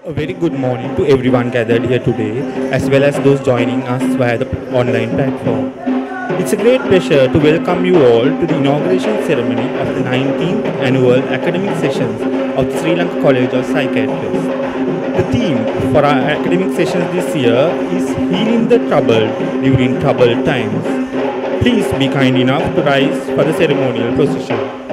A very good morning to everyone gathered here today, as well as those joining us via the online platform. It's a great pleasure to welcome you all to the inauguration ceremony of the 19th annual academic sessions of the Sri Lanka College of Psychiatrists. The theme for our academic sessions this year is Healing the Troubled During Troubled Times. Please be kind enough to rise for the ceremonial procession.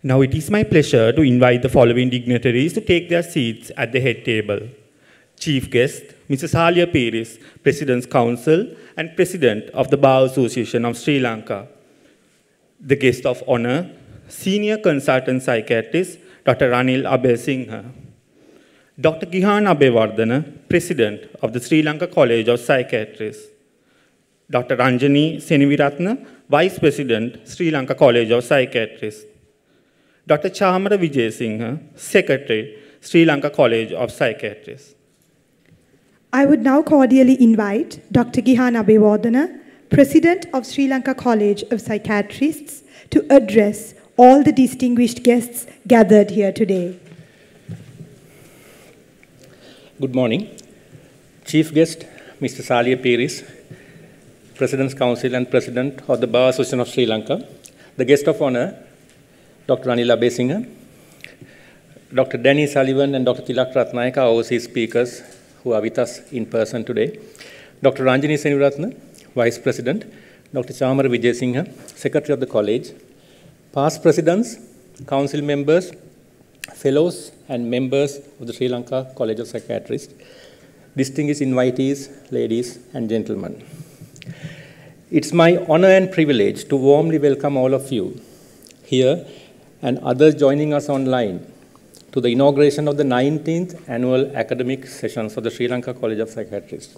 Now it is my pleasure to invite the following dignitaries to take their seats at the head table. Chief guest, Mrs. Alia Peris, President's Council and President of the Bar Association of Sri Lanka. The guest of honor, Senior Consultant Psychiatrist, Dr. Amar Singha. Dr. Dharmavadhana, President of the Sri Lanka College of Psychiatrists. Dr. Ranjani Senaviratne, Vice President, Sri Lanka College of Psychiatrists. Dr. Chamara Vijayasinghe, Secretary, Sri Lanka College of Psychiatrists. I would now cordially invite Dr. Dharmavadhana, President of Sri Lanka College of Psychiatrists, to address all the distinguished guests gathered here today. Good morning. Chief guest, Mr. Alia Peris, President's Council and President of the Bar Association of Sri Lanka. The guest of honor, Dr. Amar Singha, Dr. Danny Sullivan and Dr. Tilak Ratnayaka are overseas speakers who are with us in person today. Dr. Ranjani Senaviratne, Vice President, Dr. Chamara Vijayasinghe, Secretary of the College, past presidents, council members, fellows and members of the Sri Lanka College of Psychiatrists, distinguished invitees, ladies and gentlemen. It's my honor and privilege to warmly welcome all of you here and others joining us online to the inauguration of the 19th annual academic sessions of the Sri Lanka College of Psychiatrists.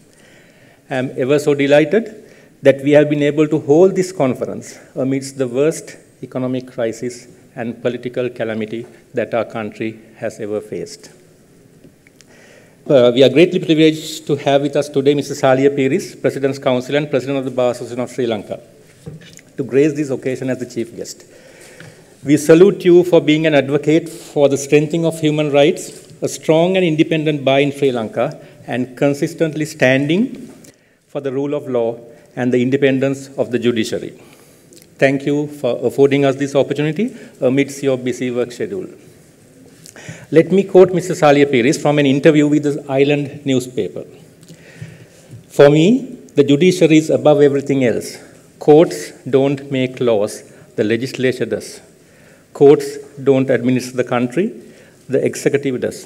I am ever so delighted that we have been able to hold this conference amidst the worst economic crisis and political calamity that our country has ever faced. We are greatly privileged to have with us today Mrs. Alia Peris, President's Council and President of the Bar Association of Sri Lanka, to grace this occasion as the chief guest. We salute you for being an advocate for the strengthening of human rights, a strong and independent bar in Sri Lanka, and consistently standing for the rule of law and the independence of the judiciary. Thank you for affording us this opportunity amidst your busy work schedule. Let me quote Mrs. Alia Peris from an interview with the Island newspaper. For me, the judiciary is above everything else. Courts don't make laws, the legislature does. Courts don't administer the country, the executive does.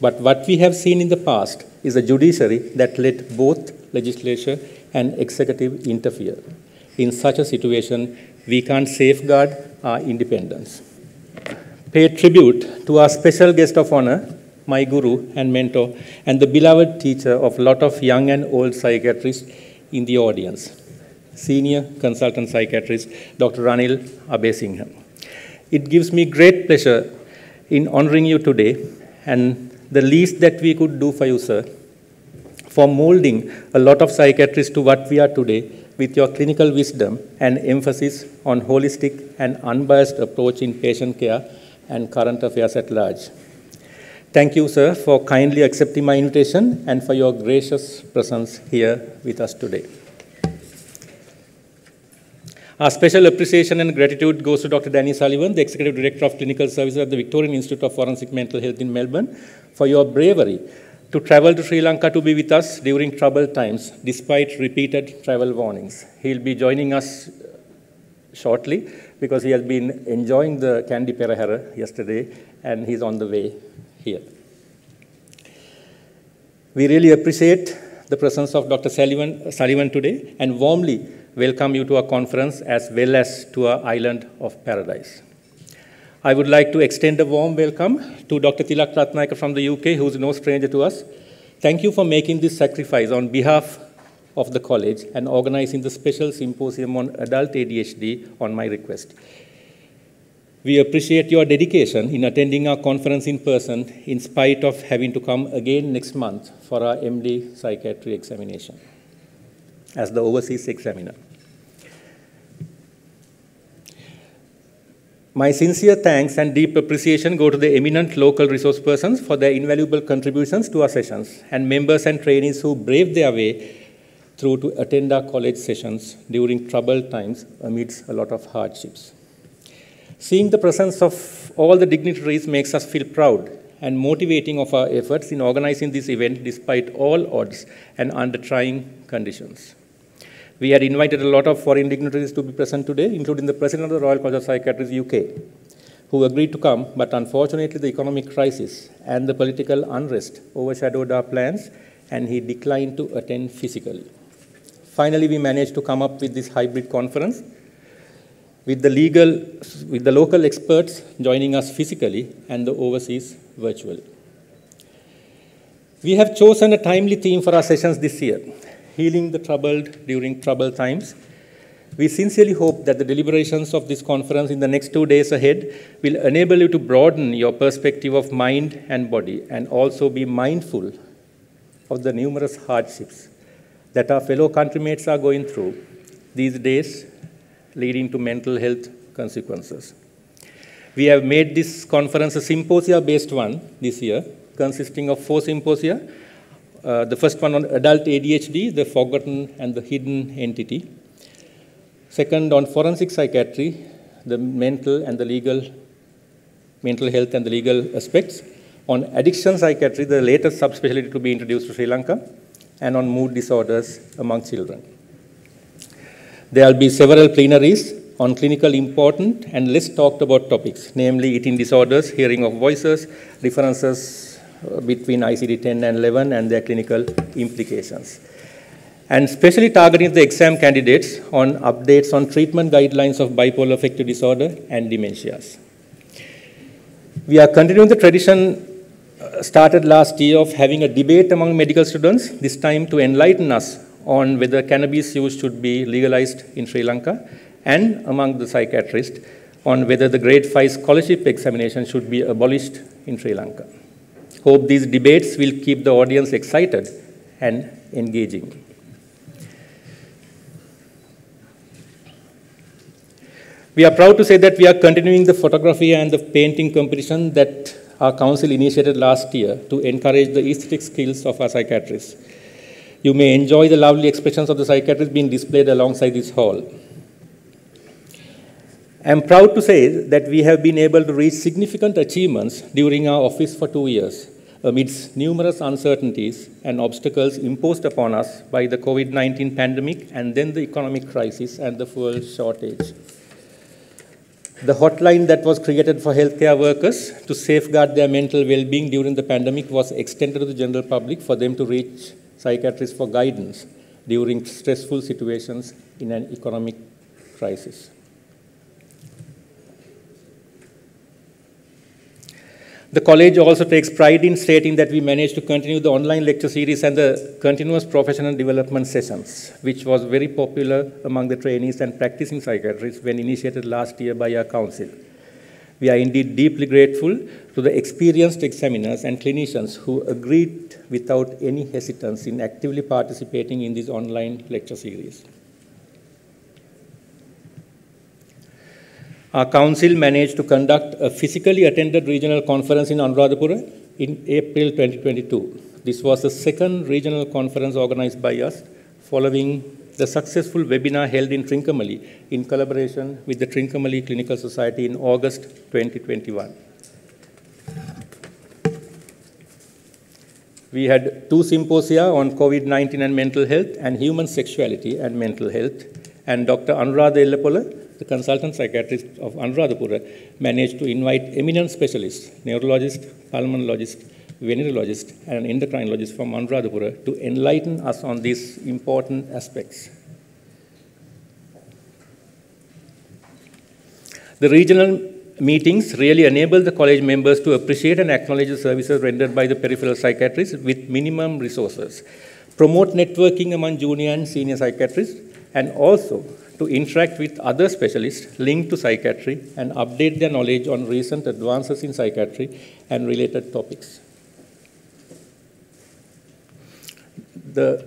But what we have seen in the past is a judiciary that let both legislature and executive interfere. In such a situation, we can't safeguard our independence. Pay tribute to our special guest of honor, my guru and mentor, and the beloved teacher of a lot of young and old psychiatrists in the audience, Senior Consultant Psychiatrist, Dr. Amar Singha. It gives me great pleasure in honoring you today, and the least that we could do for you, sir, for molding a lot of psychiatrists to what we are today with your clinical wisdom and emphasis on holistic and unbiased approach in patient care and current affairs at large. Thank you, sir, for kindly accepting my invitation and for your gracious presence here with us today. Our special appreciation and gratitude goes to Dr. Danny Sullivan, the Executive Director of Clinical Services at the Victorian Institute of Forensic Mental Health in Melbourne, for your bravery to travel to Sri Lanka to be with us during troubled times, despite repeated travel warnings. He'll be joining us shortly because he has been enjoying the Candy Perahara yesterday and he's on the way here. We really appreciate the presence of Dr. Sullivan today and warmly welcome you to our conference as well as to our island of paradise. I would like to extend a warm welcome to Dr. Tilak Ratnayaka from the UK, who is no stranger to us. Thank you for making this sacrifice on behalf of the college and organizing the special symposium on adult ADHD on my request. We appreciate your dedication in attending our conference in person in spite of having to come again next month for our MD psychiatry examination as the overseas examiner. My sincere thanks and deep appreciation go to the eminent local resource persons for their invaluable contributions to our sessions and members and trainees who braved their way through to attend our college sessions during troubled times amidst a lot of hardships. Seeing the presence of all the dignitaries makes us feel proud and motivating of our efforts in organizing this event despite all odds and under trying conditions. We had invited a lot of foreign dignitaries to be present today, including the President of the Royal College of Psychiatrists, UK. who agreed to come, but unfortunately the economic crisis and the political unrest overshadowed our plans, and he declined to attend physically. Finally, we managed to come up with this hybrid conference with the local experts joining us physically and the overseas virtually. We have chosen a timely theme for our sessions this year, healing the troubled during troubled times. We sincerely hope that the deliberations of this conference in the next 2 days ahead will enable you to broaden your perspective of mind and body, and also be mindful of the numerous hardships that our fellow countrymates are going through these days, leading to mental health consequences. We have made this conference a symposia-based one this year, consisting of 4 symposia. The first one on adult ADHD, the forgotten and the hidden entity. Second, on forensic psychiatry, the mental health and the legal aspects. On addiction psychiatry, the latest subspecialty to be introduced to Sri Lanka. And on mood disorders among children. There will be several plenaries on clinical important and less talked about topics, namely eating disorders, hearing of voices, differences between ICD-10 and 11 and their clinical implications. And specially targeting the exam candidates on updates on treatment guidelines of bipolar affective disorder and dementias. We are continuing the tradition started last year of having a debate among medical students, this time to enlighten us on whether cannabis use should be legalized in Sri Lanka, and among the psychiatrists on whether the grade 5 scholarship examination should be abolished in Sri Lanka. Hope these debates will keep the audience excited and engaging. We are proud to say that we are continuing the photography and the painting competition that our council initiated last year to encourage the aesthetic skills of our psychiatrists. You may enjoy the lovely expressions of the psychiatrists being displayed alongside this hall. I am proud to say that we have been able to reach significant achievements during our office for 2 years, amidst numerous uncertainties and obstacles imposed upon us by the COVID-19 pandemic and then the economic crisis and the fuel shortage. The hotline that was created for healthcare workers to safeguard their mental well-being during the pandemic was extended to the general public for them to reach psychiatrists for guidance during stressful situations in an economic crisis. The college also takes pride in stating that we managed to continue the online lecture series and the continuous professional development sessions, which was very popular among the trainees and practicing psychiatrists when initiated last year by our council. We are indeed deeply grateful to the experienced examiners and clinicians who agreed without any hesitance in actively participating in this online lecture series. Our council managed to conduct a physically attended regional conference in Anuradhapura in April 2022. This was the second regional conference organized by us, following the successful webinar held in Trincomalee in collaboration with the Trincomalee Clinical Society in August 2021. We had 2 symposia on COVID-19 and mental health and human sexuality and mental health, and Dr. Anuradha Ellapola, the consultant psychiatrist of Anuradhapura, managed to invite eminent specialists, neurologist, pulmonologist, venerologist, and endocrinologist from Anuradhapura to enlighten us on these important aspects. The regional meetings really enable the college members to appreciate and acknowledge the services rendered by the peripheral psychiatrists with minimum resources, promote networking among junior and senior psychiatrists, and also to interact with other specialists linked to psychiatry and update their knowledge on recent advances in psychiatry and related topics. The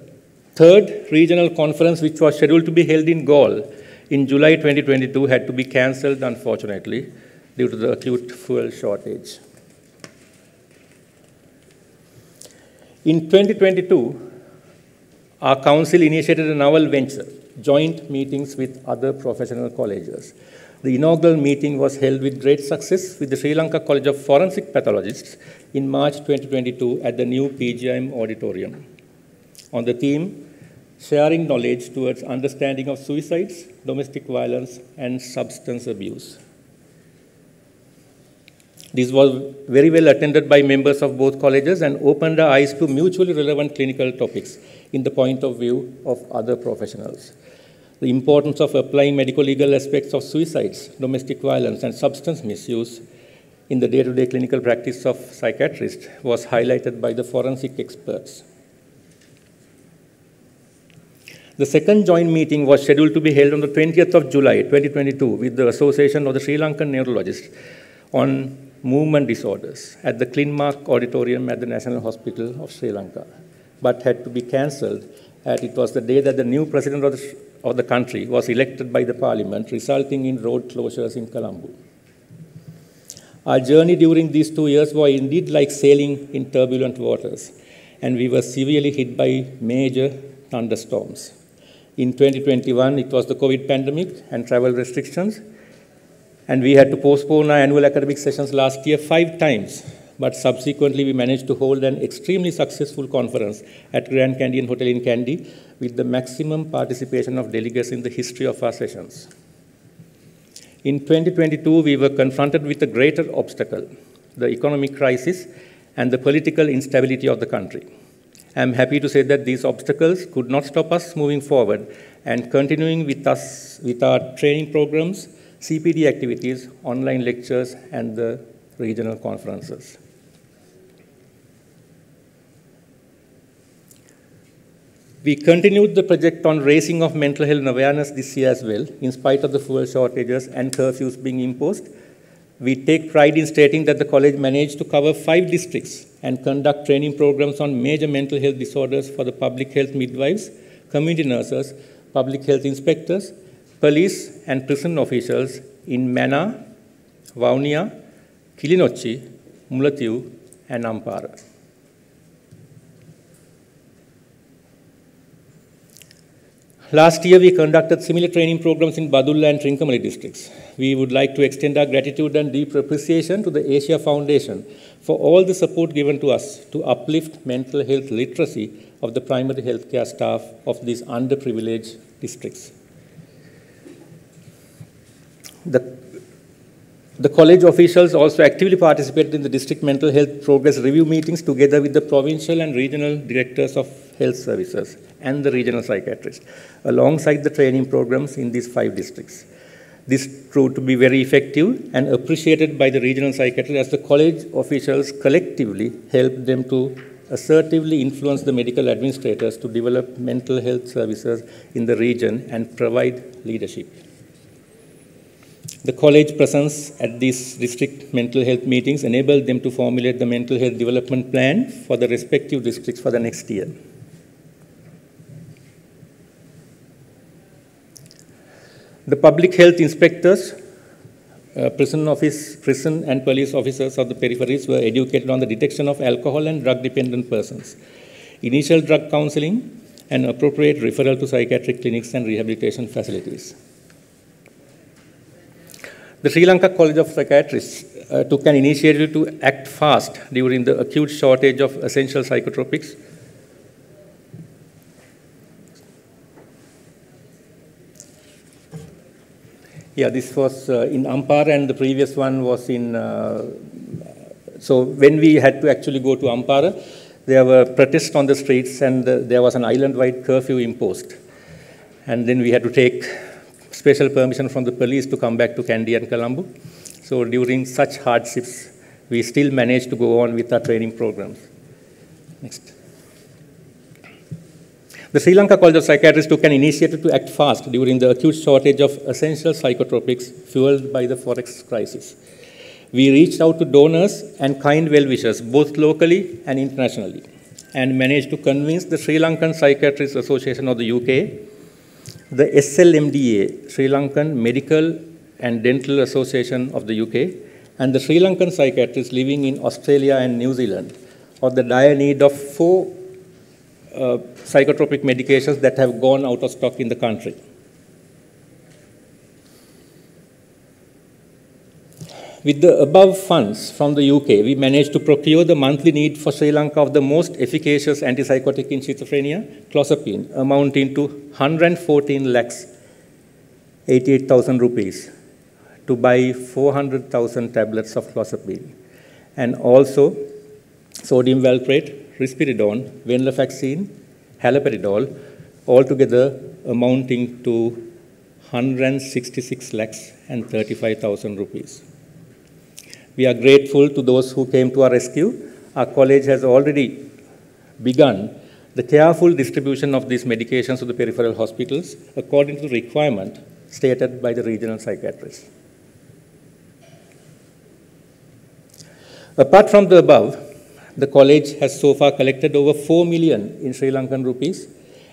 third regional conference, which was scheduled to be held in Galle in July 2022, had to be cancelled, unfortunately, due to the acute fuel shortage. In 2022, our council initiated a novel venture, joint meetings with other professional colleges. The inaugural meeting was held with great success with the Sri Lanka College of Forensic Pathologists in March 2022 at the new PGIM auditorium on the theme, Sharing Knowledge Towards Understanding of Suicides, Domestic Violence, and Substance Abuse. This was very well attended by members of both colleges and opened our eyes to mutually relevant clinical topics in the point of view of other professionals. The importance of applying medical legal aspects of suicides, domestic violence, and substance misuse in the day-to-day clinical practice of psychiatrists was highlighted by the forensic experts. The second joint meeting was scheduled to be held on the 20th of July, 2022, with the Association of the Sri Lankan Neurologists on movement disorders at the Klinmark Auditorium at the National Hospital of Sri Lanka, but had to be cancelled as it was the day that the new president of the country was elected by the parliament, resulting in road closures in Colombo. Our journey during these 2 years was indeed like sailing in turbulent waters, and we were severely hit by major thunderstorms. In 2021, it was the COVID pandemic and travel restrictions, and we had to postpone our annual academic sessions last year 5 times, but subsequently we managed to hold an extremely successful conference at Grand Candian Hotel in Kandy with the maximum participation of delegates in the history of our sessions. In 2022, we were confronted with a greater obstacle, the economic crisis and the political instability of the country. I am happy to say that these obstacles could not stop us moving forward and continuing with our training programs, CPD activities, online lectures, and the regional conferences. We continued the project on raising of mental health awareness this year as well, in spite of the fuel shortages and curfews being imposed. We take pride in stating that the college managed to cover 5 districts and conduct training programs on major mental health disorders for the public health midwives, community nurses, public health inspectors, police and prison officials in Mana, Vaunia, Kilinochchi, Mullatiu, and Ampara. Last year, we conducted similar training programs in Badulla and Trincomalee districts. We would like to extend our gratitude and deep appreciation to the Asia Foundation for all the support given to us to uplift mental health literacy of the primary healthcare staff of these underprivileged districts. The college officials also actively participated in the district mental health progress review meetings together with the provincial and regional directors of health services and the regional psychiatrists, alongside the training programs in these 5 districts. This proved to be very effective and appreciated by the regional psychiatrists as the college officials collectively helped them to assertively influence the medical administrators to develop mental health services in the region and provide leadership. The college presence at these district mental health meetings enabled them to formulate the mental health development plan for the respective districts for the next year. The public health inspectors, prison and police officers of the peripheries were educated on the detection of alcohol and drug-dependent persons, initial drug counseling, and appropriate referral to psychiatric clinics and rehabilitation facilities. The Sri Lanka College of Psychiatrists took an initiative to act fast during the acute shortage of essential psychotropics. Yeah, this was in Ampara, and the previous one was in... so when we had to actually go to Ampara, there were protests on the streets, and there was an island-wide curfew imposed. And then we had to take special permission from the police to come back to Kandy and Colombo. So during such hardships, we still managed to go on with our training programs. Next. The Sri Lanka College of Psychiatrists took an initiative to act fast during the acute shortage of essential psychotropics fueled by the forex crisis. We reached out to donors and kind well-wishers, both locally and internationally, and managed to convince the Sri Lankan Psychiatrists Association of the UK, the SLMDA, Sri Lankan Medical and Dental Association of the UK, and the Sri Lankan psychiatrists living in Australia and New Zealand of the dire need of 4 psychotropic medications that have gone out of stock in the country. With the above funds from the UK, we managed to procure the monthly need for Sri Lanka of the most efficacious antipsychotic in schizophrenia, clozapine, amounting to 114 lakhs 88,000 rupees to buy 400,000 tablets of clozapine. and also sodium valproate, risperidone, venlafaxine, haloperidol, altogether amounting to 166 lakhs and 35,000 rupees. We are grateful to those who came to our rescue. Our college has already begun the careful distribution of these medications to the peripheral hospitals according to the requirement stated by the regional psychiatrists. Apart from the above, the college has so far collected over 4 million in Sri Lankan rupees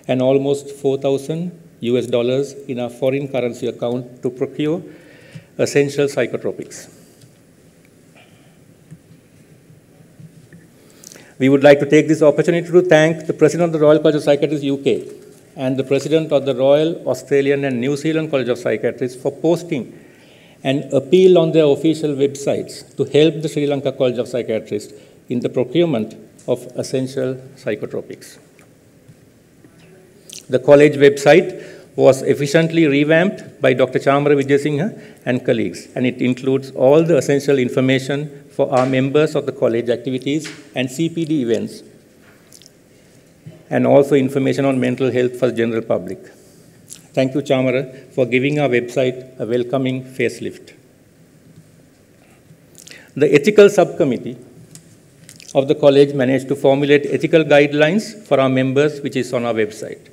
and almost 4,000 US dollars in our foreign currency account to procure essential psychotropics. We would like to take this opportunity to thank the President of the Royal College of Psychiatrists UK and the President of the Royal Australian and New Zealand College of Psychiatrists for posting an appeal on their official websites to help the Sri Lanka College of Psychiatrists in the procurement of essential psychotropics. The college website was efficiently revamped by Dr. Chamara Vijayasinghe and colleagues, and it includes all the essential information for our members of the college activities and CPD events, and also information on mental health for the general public. Thank you, Chamara, for giving our website a welcoming facelift. The ethical subcommittee of the college managed to formulate ethical guidelines for our members, which is on our website.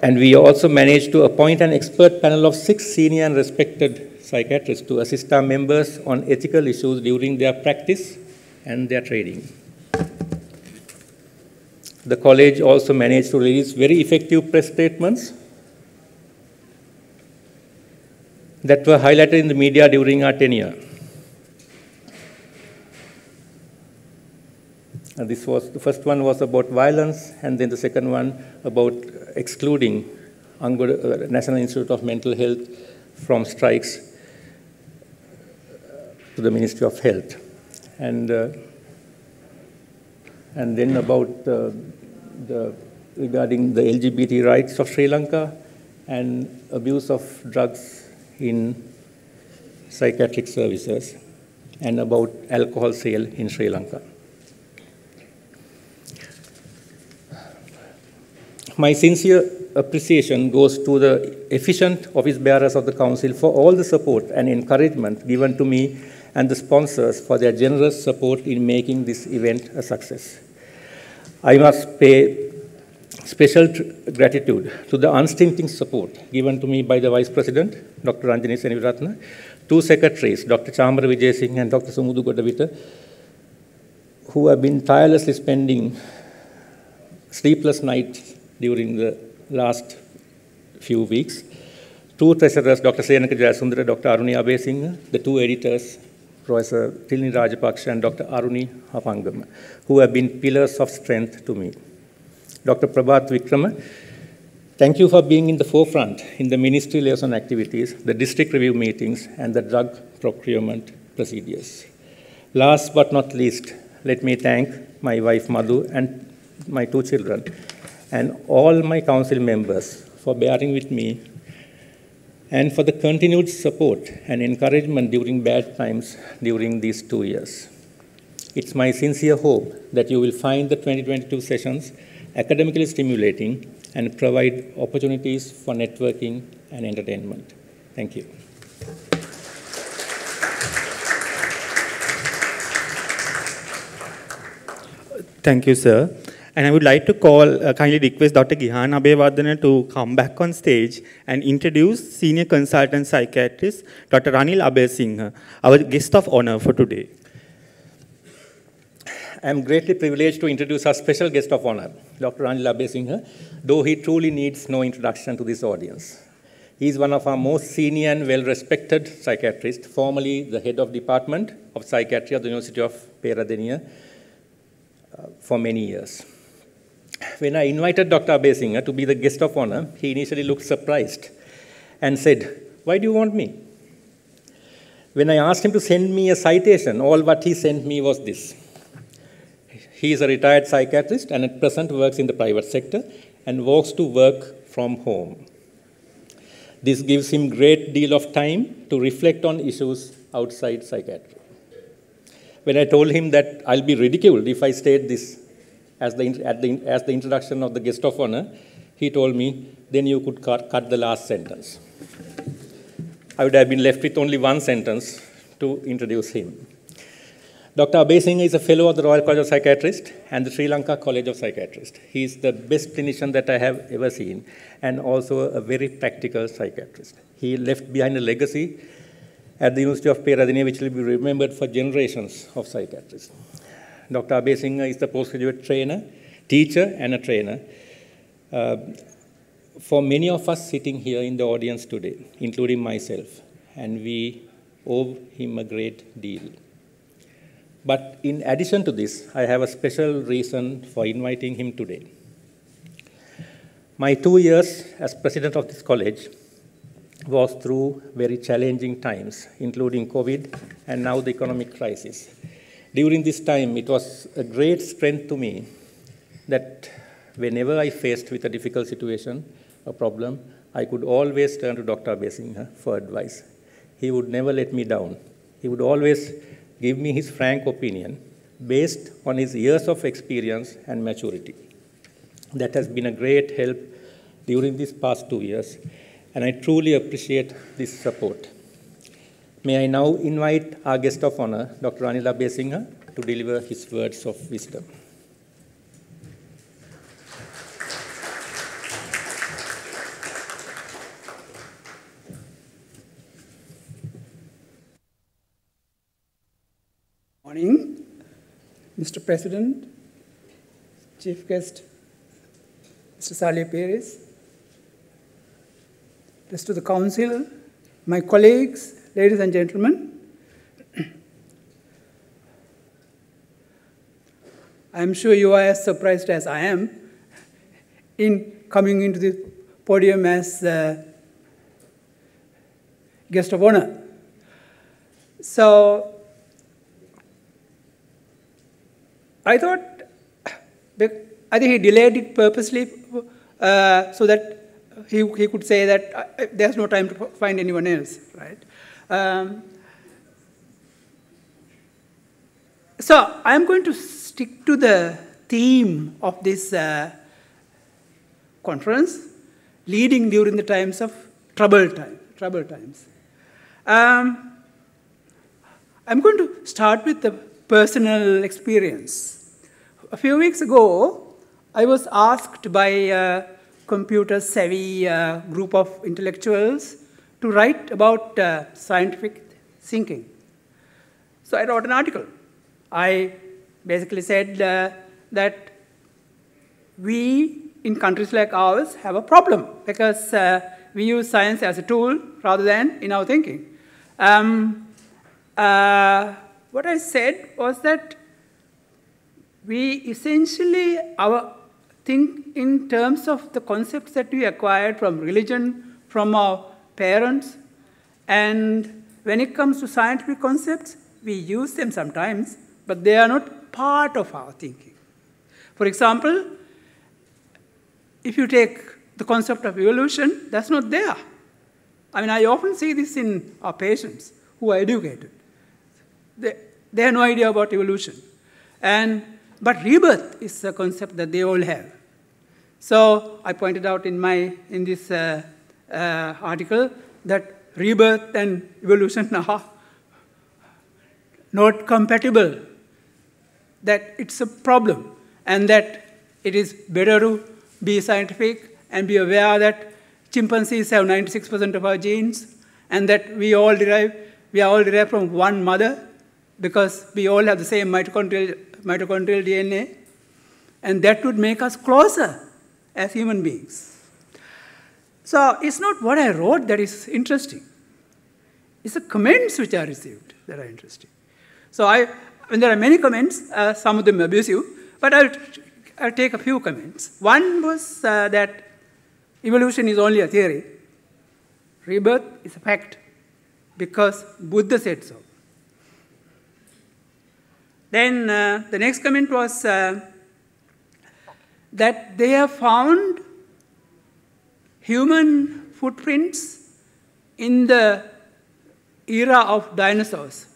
And we also managed to appoint an expert panel of 6 senior and respected psychiatrists to assist our members on ethical issues during their practice and their training. The college also managed to release very effective press statements that were highlighted in the media during our tenure. And the first one was about violence, and then the second one about excluding National Institute of Mental Health from strikes to the Ministry of Health. And then about regarding the LGBT rights of Sri Lanka and abuse of drugs in psychiatric services, and about alcohol sale in Sri Lanka. My sincere appreciation goes to the efficient office bearers of the Council for all the support and encouragement given to me and the sponsors for their generous support in making this event a success. I must pay special gratitude to the unstinting support given to me by the Vice President, Dr. Ranjini Seniviratna, 2 secretaries, Dr. Chamara Vijayasinghe and Dr. Sumudu Godavita, who have been tirelessly spending sleepless nights during the last few weeks. 2 treasurers, Dr. Senaka Jayasundara, Dr. Aruni Abesinghe, the 2 editors, Professor Tilni Rajapaksha and Dr. Aruni Hapangama, who have been pillars of strength to me. Dr. Prabhat Vikrama, thank you for being in the forefront in the ministry liaison activities, the district review meetings, and the drug procurement procedures. Last but not least, let me thank my wife Madhu and my 2 children, and all my council members for bearing with me and for the continued support and encouragement during bad times during these 2 years. It's my sincere hope that you will find the 2022 sessions academically stimulating and provide opportunities for networking and entertainment. Thank you. Thank you, sir. And I would like to kindly request Dr. Gihana Abeyewardene to come back on stage and introduce Senior Consultant Psychiatrist, Dr. Ranil Abhay-Singha, our guest of honor for today. I am greatly privileged to introduce our special guest of honor, Dr. Ranil Abhay-Singha, though he truly needs no introduction to this audience. He is one of our most senior and well-respected psychiatrists, formerly the head of Department of Psychiatry at the University of Peradeniya for many years. When I invited Dr. Abhay-Singha to be the guest of honor, he initially looked surprised and said, "Why do you want me?" When I asked him to send me a citation, all what he sent me was this. He is a retired psychiatrist and at present works in the private sector and walks to work from home. This gives him great deal of time to reflect on issues outside psychiatry. When I told him that I'll be ridiculed if I state this as the introduction of the guest of honor, he told me, then you could cut the last sentence. I would have been left with only one sentence to introduce him. Dr. Amar Singha is a fellow of the Royal College of Psychiatrists and the Sri Lanka College of Psychiatrists. He is the best clinician that I have ever seen and also a very practical psychiatrist. He left behind a legacy at the University of Peradeniya which will be remembered for generations of psychiatrists. Dr. Amar Singha is the postgraduate trainer, teacher and a trainer. For many of us sitting here in the audience today, including myself, and we owe him a great deal. But in addition to this, I have a special reason for inviting him today. My 2 years as president of this college was through very challenging times, including COVID and now the economic crisis. During this time, it was a great strength to me that whenever I faced with a difficult situation, a problem, I could always turn to Dr. Amar Singha for advice. He would never let me down. He would always give me his frank opinion based on his years of experience and maturity. That has been a great help during these past 2 years, and I truly appreciate this support. May I now invite our guest of honor, Dr. Amar Singha, to deliver his words of wisdom. Morning, Mr. President, Chief Guest, Mr. Salih Peris, rest of the Council, my colleagues, ladies and gentlemen. I am sure you are as surprised as I am in coming into the podium as guest of honor. So, I think he delayed it purposely so that he could say that there's no time to find anyone else, right? So I'm going to stick to the theme of this conference, leading during the times of troubled times. I'm going to start with the personal experience. A few weeks ago, I was asked by a computer-savvy group of intellectuals to write about scientific thinking. So I wrote an article. I basically said that we, in countries like ours, have a problem because we use science as a tool rather than in our thinking. What I said was that we essentially think in terms of the concepts that we acquired from religion, from our parents, and when it comes to scientific concepts, we use them sometimes, but they are not part of our thinking. For example, if you take the concept of evolution, that's not there. I mean, I often see this in our patients who are educated. They have no idea about evolution. But rebirth is a concept that they all have. So I pointed out in this article that rebirth and evolution are not compatible, that it's a problem, and that it is better to be scientific and be aware that chimpanzees have 96% of our genes, and that we are all derived from one mother, because we all have the same mitochondrial DNA, and that would make us closer as human beings. So it's not what I wrote that is interesting. It's the comments which I received that are interesting. So there are many comments, some of them abusive, but I'll take a few comments. One was that evolution is only a theory. Rebirth is a fact, because Buddha said so. Then the next comment was that they have found human footprints in the era of dinosaurs.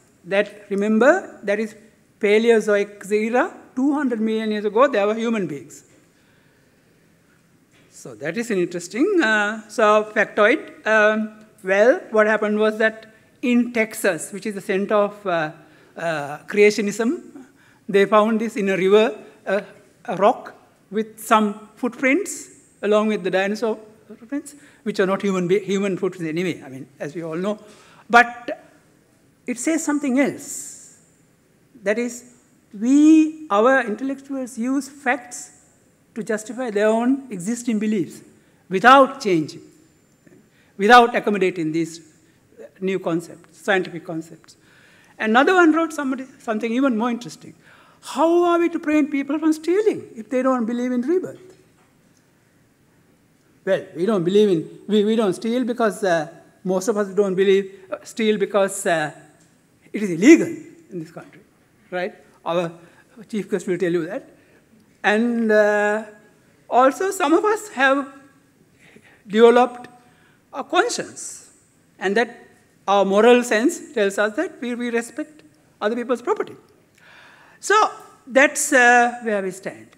Remember, that is Paleozoic era. 200 million years ago, there were human beings. So that is an interesting factoid. Well, what happened was that in Texas, which is the center of creationism, they found this in a river, a rock with some footprints along with the dinosaur footprints, which are not human footprints anyway, I mean, as we all know. But it says something else. That is, our intellectuals use facts to justify their own existing beliefs without changing, without accommodating these new concepts, scientific concepts. Another one wrote something even more interesting. How are we to prevent people from stealing if they don't believe in rebirth? Well, we don't steal because most of us don't steal because it is illegal in this country, right? Our chief guest will tell you that. And also, some of us have developed a conscience, and that our moral sense tells us that we respect other people's property. So that's where we stand.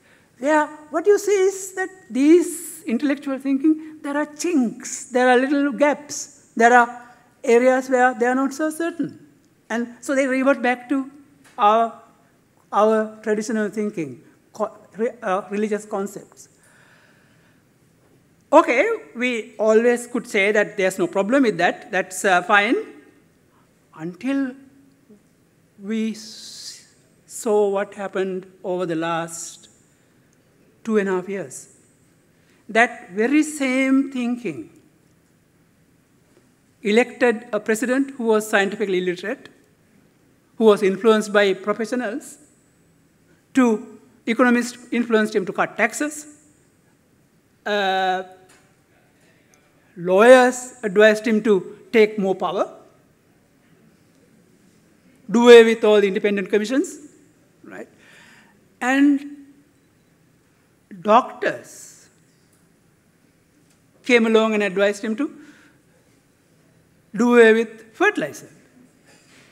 What you see is that these intellectual thinking, there are chinks, there are little gaps, there are areas where they are not so certain. And so they revert back to our traditional thinking, religious concepts. Okay, we always could say that there's no problem with that, that's fine, until we saw what happened over the last 2.5 years. That very same thinking elected a president who was scientifically illiterate, who was influenced by professionals, economists influenced him to cut taxes, lawyers advised him to take more power, do away with all the independent commissions, right? And doctors came along and advised him to do away with fertilizer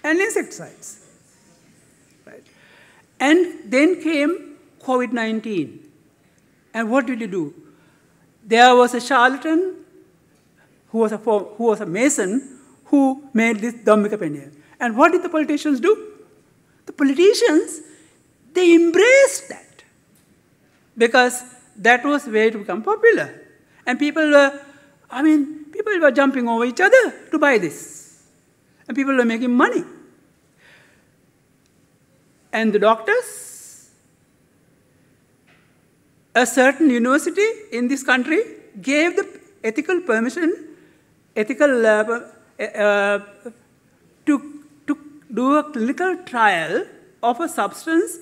and insecticides, right? And then came COVID-19. And what did he do? There was a charlatan who was a Mason who made this Dhammika opinion. And what did the politicians do? The politicians, they embraced that because that was where to become popular. And people were jumping over each other to buy this. And people were making money. And the doctors, a certain university in this country gave the ethical permission, to do a clinical trial of a substance,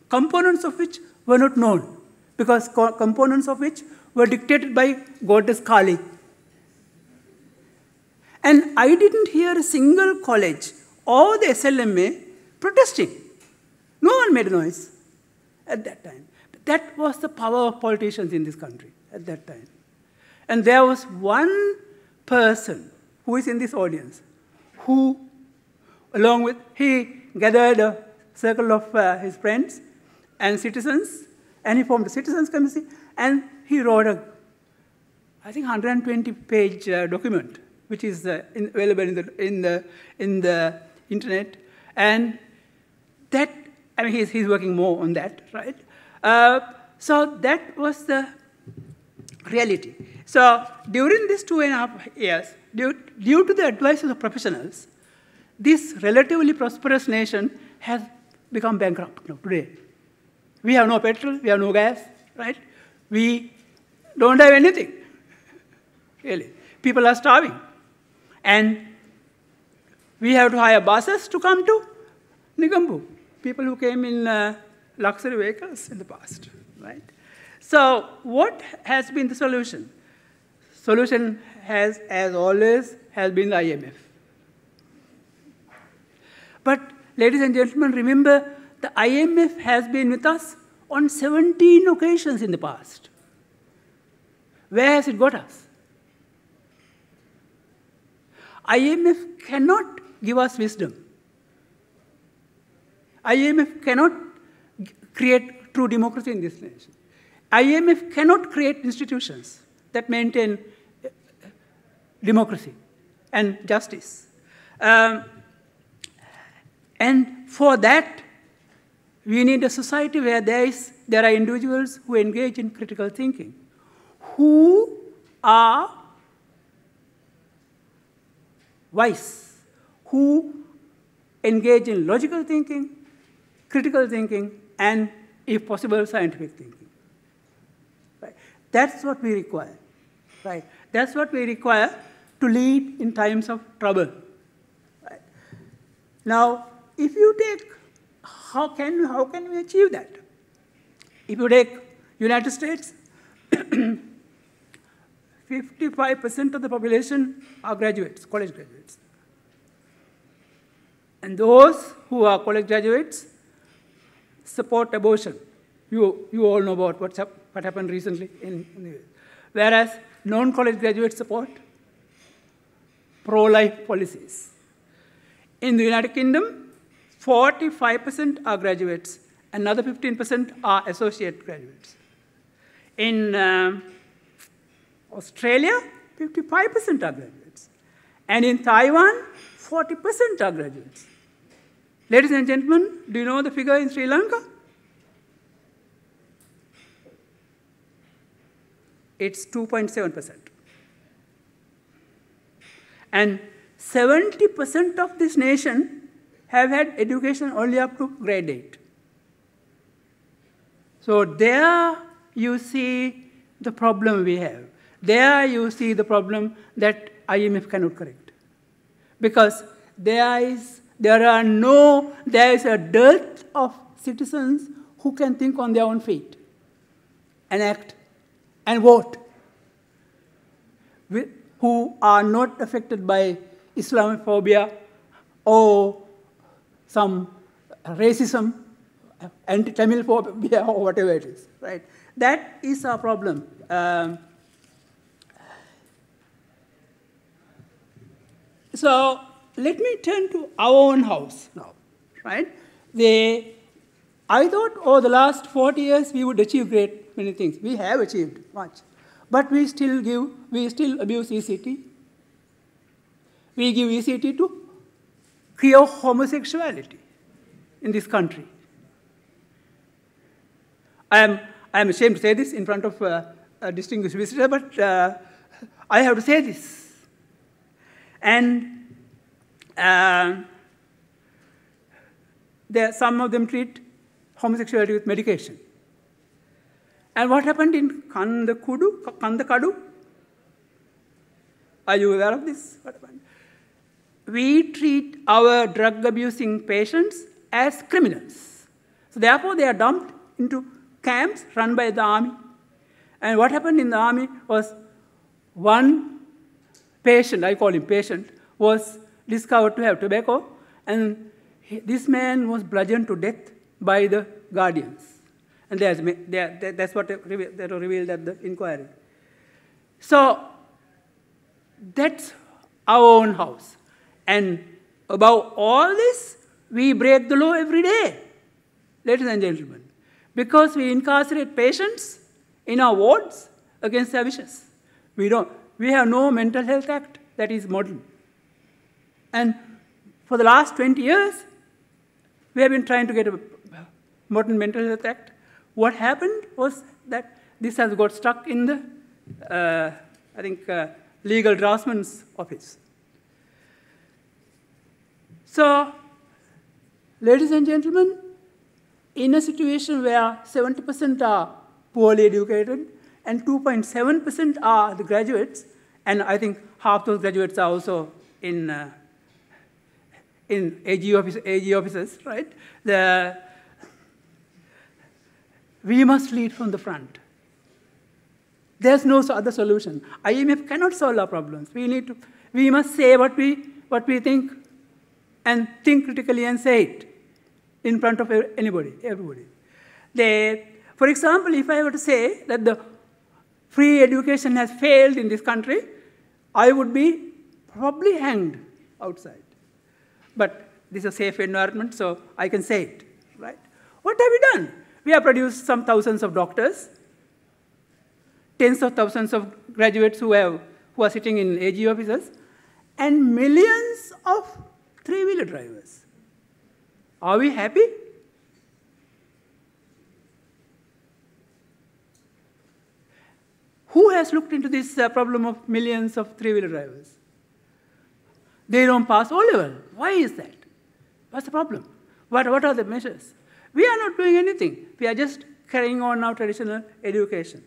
components of which were not known, because components of which were dictated by goddess Kali. And I didn't hear a single college or the SLMA protesting. No one made a noise at that time. But that was the power of politicians in this country at that time. And there was one person who is in this audience who, he gathered a circle of his friends and citizens, and he formed a citizens committee, and he wrote I think 120-page document, which is available in the internet, and that, he's working more on that, right? So that was the reality. So during these 2.5 years, due to the advice of the professionals, this relatively prosperous nation has become bankrupt today. We have no petrol, we have no gas, right? We don't have anything, really. People are starving. And we have to hire buses to come to Negombo, people who came in luxury vehicles in the past, right? So what has been the solution? Solution has, as always, has been the IMF. But, ladies and gentlemen, remember, the IMF has been with us on 17 occasions in the past. Where has it got us? IMF cannot give us wisdom. IMF cannot create true democracy in this nation. IMF cannot create institutions that maintain democracy and justice. And for that, we need a society where there are individuals who engage in critical thinking, who are wise, who engage in logical thinking, critical thinking, and, if possible, scientific thinking. Right? That's what we require. Right? That's what we require to lead in times of trouble. Right? Now, if you take, how can we achieve that? If you take United States, 55% of the population are graduates, college graduates. And those who are college graduates support abortion. You all know about what happened recently in the US. Whereas non-college graduates support pro-life policies. In the United Kingdom, 45% are graduates, another 15% are associate graduates. In Australia, 55% are graduates. And in Taiwan, 40% are graduates. Ladies and gentlemen, do you know the figure in Sri Lanka? It's 2.7%. And 70% of this nation have had education only up to grade 8. So there you see the problem we have. There you see the problem that IMF cannot correct. Because there is a dearth of citizens who can think on their own feet and act and vote, who are not affected by Islamophobia or some racism, anti-Tamil phobia, or whatever it is, right? That is our problem. So let me turn to our own house now, right? I thought over the last 40 years we would achieve great many things. We have achieved much. But we still abuse ECT. We give ECT to cure homosexuality in this country. I am ashamed to say this in front of a distinguished visitor, but I have to say this. And some of them treat homosexuality with medication. And what happened in Kandakadu? Are you aware of this? What happened? We treat our drug-abusing patients as criminals. So therefore, they are dumped into camps run by the army. And what happened in the army was one patient, I call him patient, was discovered to have tobacco, and this man was bludgeoned to death by the guardians. And that's what that was revealed at the inquiry. So that's our own house. And above all this, we break the law every day, ladies and gentlemen, because we incarcerate patients in our wards against their wishes. We have no mental health act that is modern. And for the last 20 years, we have been trying to get a modern mental health act. What happened was that this has got stuck in the, legal draftsman's office. So, ladies and gentlemen, in a situation where 70% are poorly educated and 2.7% are the graduates, and I think half those graduates are also in AG offices, right? We must lead from the front. There's no other solution. IMF cannot solve our problems. We must say what we think, and think critically and say it in front of everybody. For example, if I were to say that the free education has failed in this country, I would be probably hanged outside. But this is a safe environment, so I can say it, right? What have we done? We have produced some thousands of doctors, tens of thousands of graduates who are sitting in AG offices, and millions of three-wheeler drivers. Are we happy? Who has looked into this problem of millions of three-wheeler drivers? They don't pass O-level. Why is that? What's the problem? What are the measures? We are not doing anything. We are just carrying on our traditional education.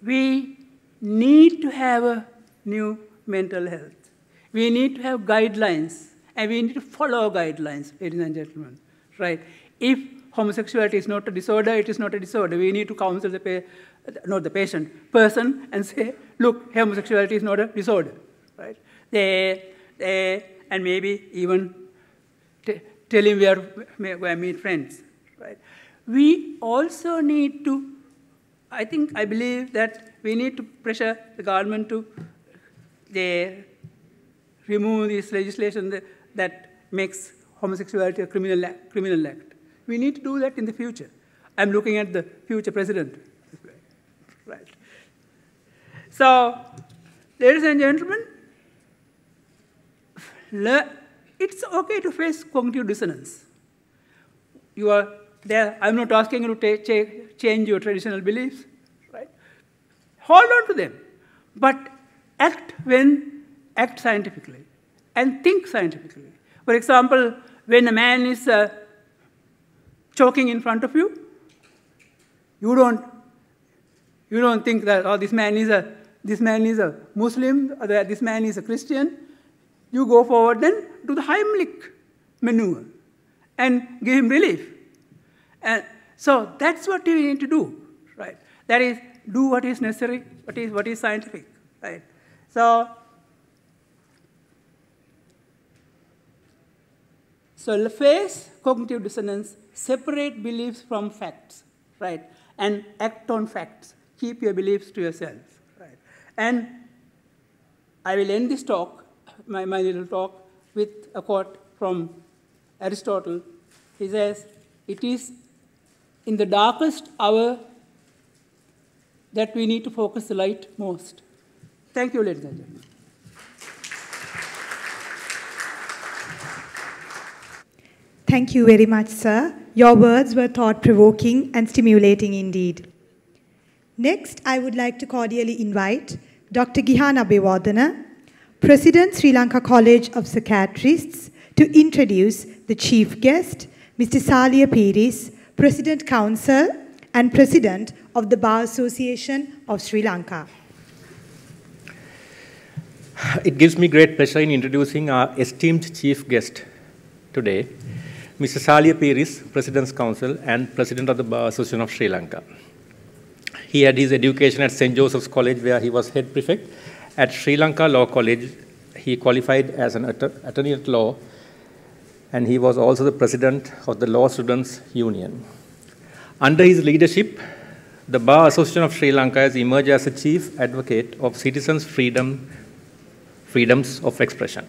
We need to have a new mental health. We need to have guidelines, and we need to follow guidelines, ladies and gentlemen, right? If homosexuality is not a disorder, it is not a disorder. We need to counsel the person, and say, look, homosexuality is not a disorder, right? And maybe even tell him where meet friends, right? We also need to, I believe that we need to pressure the government to remove this legislation that makes homosexuality a criminal act. We need to do that in the future. I'm looking at the future president, right? So, ladies and gentlemen, it's okay to face cognitive dissonance. You are there. I'm not asking you to change your traditional beliefs, right? Hold on to them, but act scientifically and think scientifically. For example, when a man is choking in front of you, you don't think that, oh, this man is a Muslim, or that this man is a Christian. You go forward then to the Heimlich maneuver and give him relief. And so that's what we need to do, right? That is, do what is necessary, what is scientific, right? So face cognitive dissonance, separate beliefs from facts, right? And act on facts. Keep your beliefs to yourself, right? And I will end this talk, my little talk, with a quote from Aristotle. He says, it is in the darkest hour that we need to focus the light most. Thank you, ladies and gentlemen. Thank you very much, sir. Your words were thought-provoking and stimulating indeed. Next, I would like to cordially invite Dr. Gihana Abewardena, President, Sri Lanka College of Psychiatrists, to introduce the chief guest, Mr. Salia Piris, President Council and President of the Bar Association of Sri Lanka. It gives me great pleasure in introducing our esteemed chief guest today, Mr. Salia Piris, President's Council and President of the Bar Association of Sri Lanka. He had his education at St. Joseph's College, where he was head prefect. At Sri Lanka Law College, he qualified as an attorney at law, and he was also the president of the Law Students' Union. Under his leadership, the Bar Association of Sri Lanka has emerged as a chief advocate of citizens' freedoms of expression,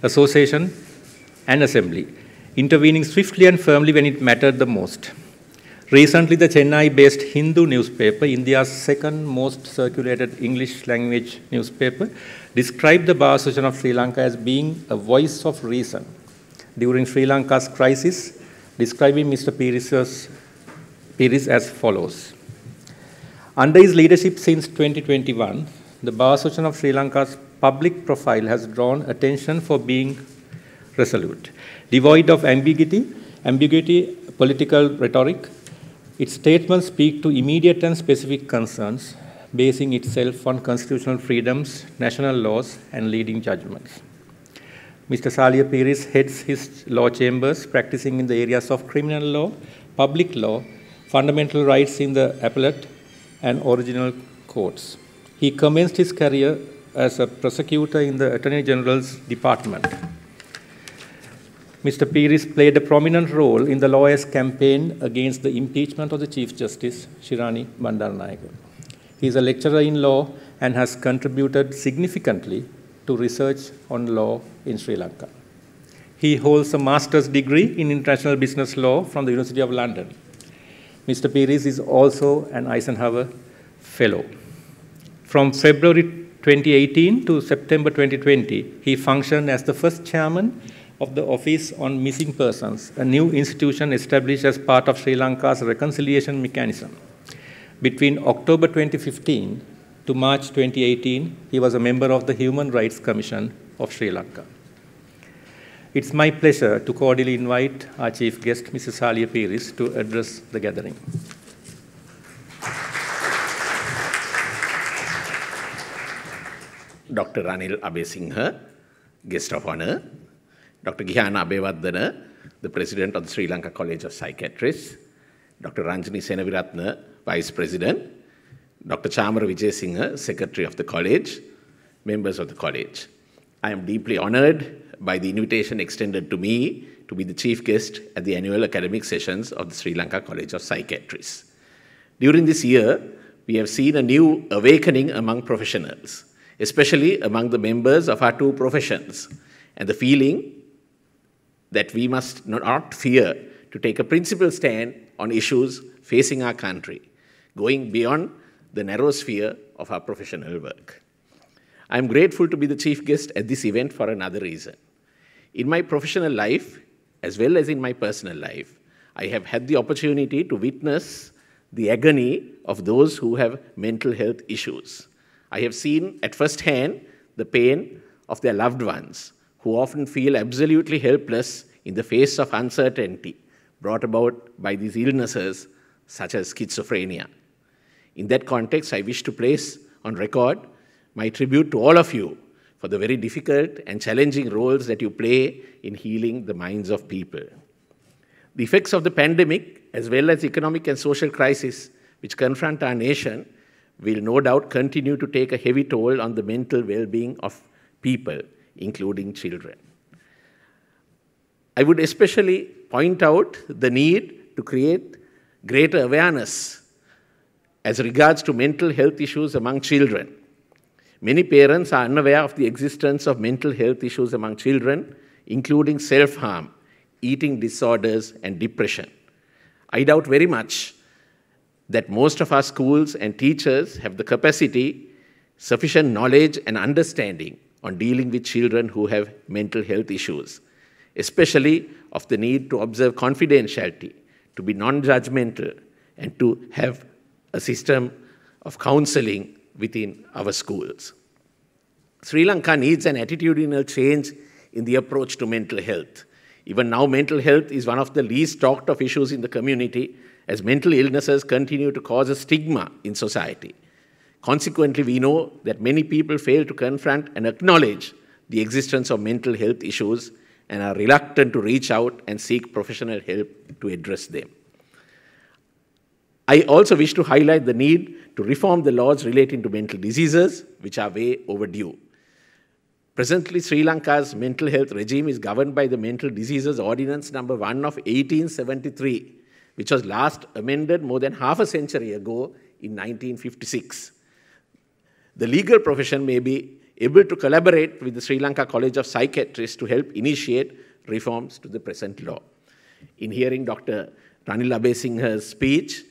association, and assembly, intervening swiftly and firmly when it mattered the most. Recently, the Chennai-based Hindu newspaper, India's second most circulated English-language newspaper, described the Bar Association of Sri Lanka as being a voice of reason during Sri Lanka's crisis, describing Mr. Piris as follows. Under his leadership since 2021, the Bar Association of Sri Lanka's public profile has drawn attention for being resolute, devoid of ambiguity, political rhetoric. Its statements speak to immediate and specific concerns, basing itself on constitutional freedoms, national laws, and leading judgments. Mr. Salia Piris heads his law chambers, practicing in the areas of criminal law, public law, fundamental rights in the appellate, and original courts. He commenced his career as a prosecutor in the Attorney General's Department. Mr. Piris played a prominent role in the lawyers' campaign against the impeachment of the Chief Justice, Shirani Bandaranaike. He is a lecturer in law and has contributed significantly to research on law in Sri Lanka. He holds a master's degree in international business law from the University of London. Mr. Peiris is also an Eisenhower Fellow. From February 2018 to September 2020, he functioned as the first chairman of the Office on Missing Persons, a new institution established as part of Sri Lanka's reconciliation mechanism. Between October 2015 to March 2018, he was a member of the Human Rights Commission of Sri Lanka. It's my pleasure to cordially invite our chief guest, Mrs. Saliya Peiris, to address the gathering. Dr. Ranil Abesingha, guest of honor, Dr. Gihana Abewardana, the president of the Sri Lanka College of Psychiatrists, Dr. Ranjani Senaviratna, vice president, Dr. Chamara Vijayasinghe, secretary of the college, members of the college. I am deeply honored by the invitation extended to me to be the chief guest at the annual academic sessions of the Sri Lanka College of Psychiatrists. During this year, we have seen a new awakening among professionals, especially among the members of our two professions, and the feeling that we must not fear to take a principled stand on issues facing our country, going beyond the narrow sphere of our professional work. I am grateful to be the chief guest at this event for another reason. In my professional life, as well as in my personal life, I have had the opportunity to witness the agony of those who have mental health issues. I have seen at first hand the pain of their loved ones, who often feel absolutely helpless in the face of uncertainty brought about by these illnesses such as schizophrenia. In that context, I wish to place on record my tribute to all of you for the very difficult and challenging roles that you play in healing the minds of people. The effects of the pandemic, as well as economic and social crisis which confront our nation, will no doubt continue to take a heavy toll on the mental well-being of people, including children. I would especially point out the need to create greater awareness as regards to mental health issues among children. Many parents are unaware of the existence of mental health issues among children, including self-harm, eating disorders, and depression. I doubt very much that most of our schools and teachers have the capacity, sufficient knowledge, and understanding on dealing with children who have mental health issues, especially of the need to observe confidentiality, to be non-judgmental, and to have a system of counseling within our schools. Sri Lanka needs an attitudinal change in the approach to mental health. Even now, mental health is one of the least talked of issues in the community, as mental illnesses continue to cause a stigma in society. Consequently, we know that many people fail to confront and acknowledge the existence of mental health issues and are reluctant to reach out and seek professional help to address them. I also wish to highlight the need to reform the laws relating to mental diseases, which are way overdue. Presently, Sri Lanka's mental health regime is governed by the Mental Diseases Ordinance No. 1 of 1873, which was last amended more than half a century ago in 1956. The legal profession may be able to collaborate with the Sri Lanka College of Psychiatrists to help initiate reforms to the present law. In hearing Dr. Ranil Abesingha's speech,